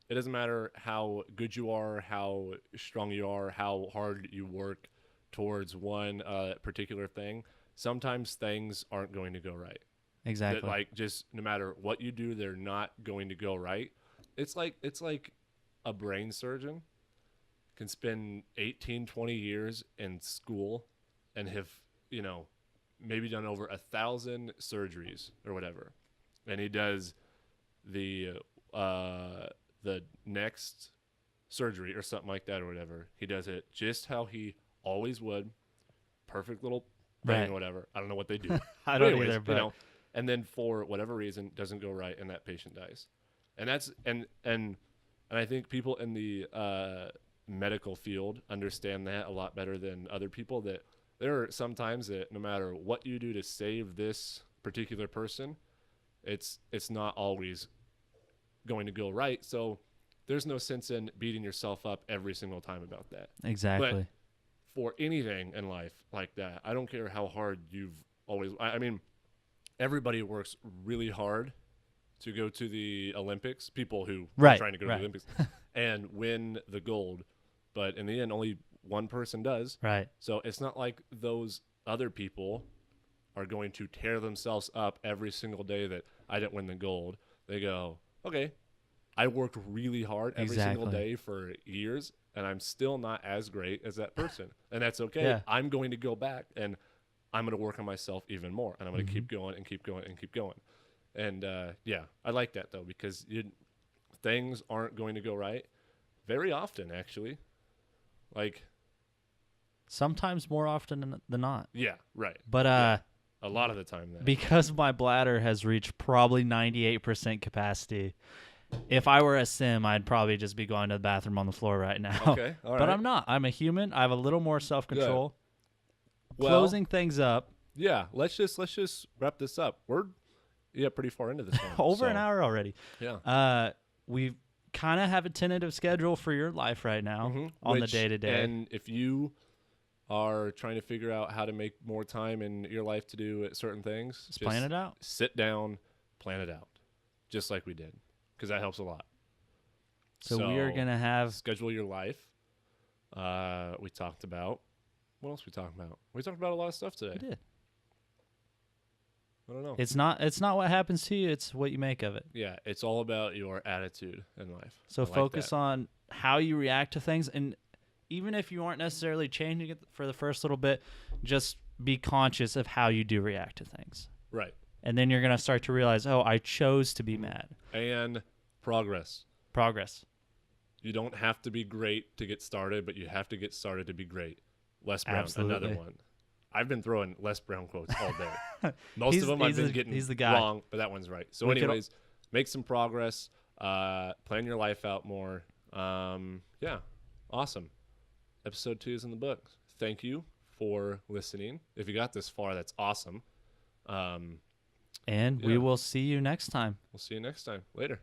A: It doesn't matter how good you are, how strong you are, how hard you work towards one particular thing. Sometimes things aren't going to go right. That,
B: Exactly.
A: like, just no matter what you do, they're not going to go right. It's like a brain surgeon can spend 18, 20 years in school and have, you know, maybe done over 1,000 surgeries or whatever. And he does the the next surgery or something like that or whatever. He does it just how he always would. Perfect little thing
B: Right.
A: or whatever. I don't know what they do.
B: I
A: But
B: don't
A: anyways,
B: either, but
A: and then for whatever reason doesn't go right and that patient dies. And that's and I think people in the medical field understand that a lot better than other people, that there are sometimes that no matter what you do to save this particular person, it's not always going to go right. So there's no sense in beating yourself up every single time about that.
B: exactly.
A: For anything in life like that, I don't care how hard you've always, I mean, everybody works really hard to go to the Olympics, people who are
B: Right,
A: trying to go to
B: right.
A: the Olympics and win the gold. But in the end, only one person does.
B: Right.
A: So it's not like those other people are going to tear themselves up every single day that I didn't win the gold. They go, okay, I worked really hard every single
B: Exactly.
A: day for years, and I'm still not as great as that person. And that's okay.
B: Yeah.
A: I'm going to go back, and I'm going to work on myself even more, and I'm going to keep going and keep going and keep going. And, yeah, I like that, though, because things aren't going to go right very often, actually. Like,
B: Sometimes more often than not.
A: yeah, right.
B: But
A: Yeah. A lot of the time, then.
B: because my bladder has reached probably 98% capacity, if I were a sim, I'd probably just be going to the bathroom on the floor right now.
A: Okay, all right.
B: But I'm not. I'm a human. I have a little more self-control.
A: Well,
B: Closing things up.
A: yeah, let's just wrap this up. We're pretty far into this one.
B: Over an
A: so,
B: hour already.
A: Yeah.
B: We kind of have a tentative schedule for your life right now on the
A: Which-
B: day-to-day.
A: And if you are trying to figure out how to make more time in your life to do certain things,
B: Just plan it out.
A: Sit down, plan it out, just like we did, because that helps a lot.
B: So we are going to have
A: schedule your life. We talked about what else we talked about? We talked about a lot of stuff today.
B: We did.
A: I don't know.
B: It's not what happens to you, it's what you make of it.
A: Yeah, it's all about your attitude in life.
B: So
A: I like
B: focus
A: that.
B: on how you react to things, and even if you aren't necessarily changing it for the first little bit, just be conscious of how you do react to things.
A: Right.
B: And then you're going to start to realize, oh, I chose to be mad.
A: And progress.
B: Progress.
A: You don't have to be great to get started, but you have to get started to be great. Les Brown,
B: Absolutely.
A: another one. I've been throwing Les Brown quotes all day. Most
B: He's-
A: of them I've
B: he's
A: been
B: the-
A: getting
B: he's the guy.
A: wrong, but that one's right. So
B: We could-
A: anyways, make some progress. Plan your life out more. Yeah, awesome. Episode 2 is in the books. Thank you for listening. If you got this far, that's awesome.
B: And we
A: Yeah.
B: will see you next time.
A: We'll see you next time. Later.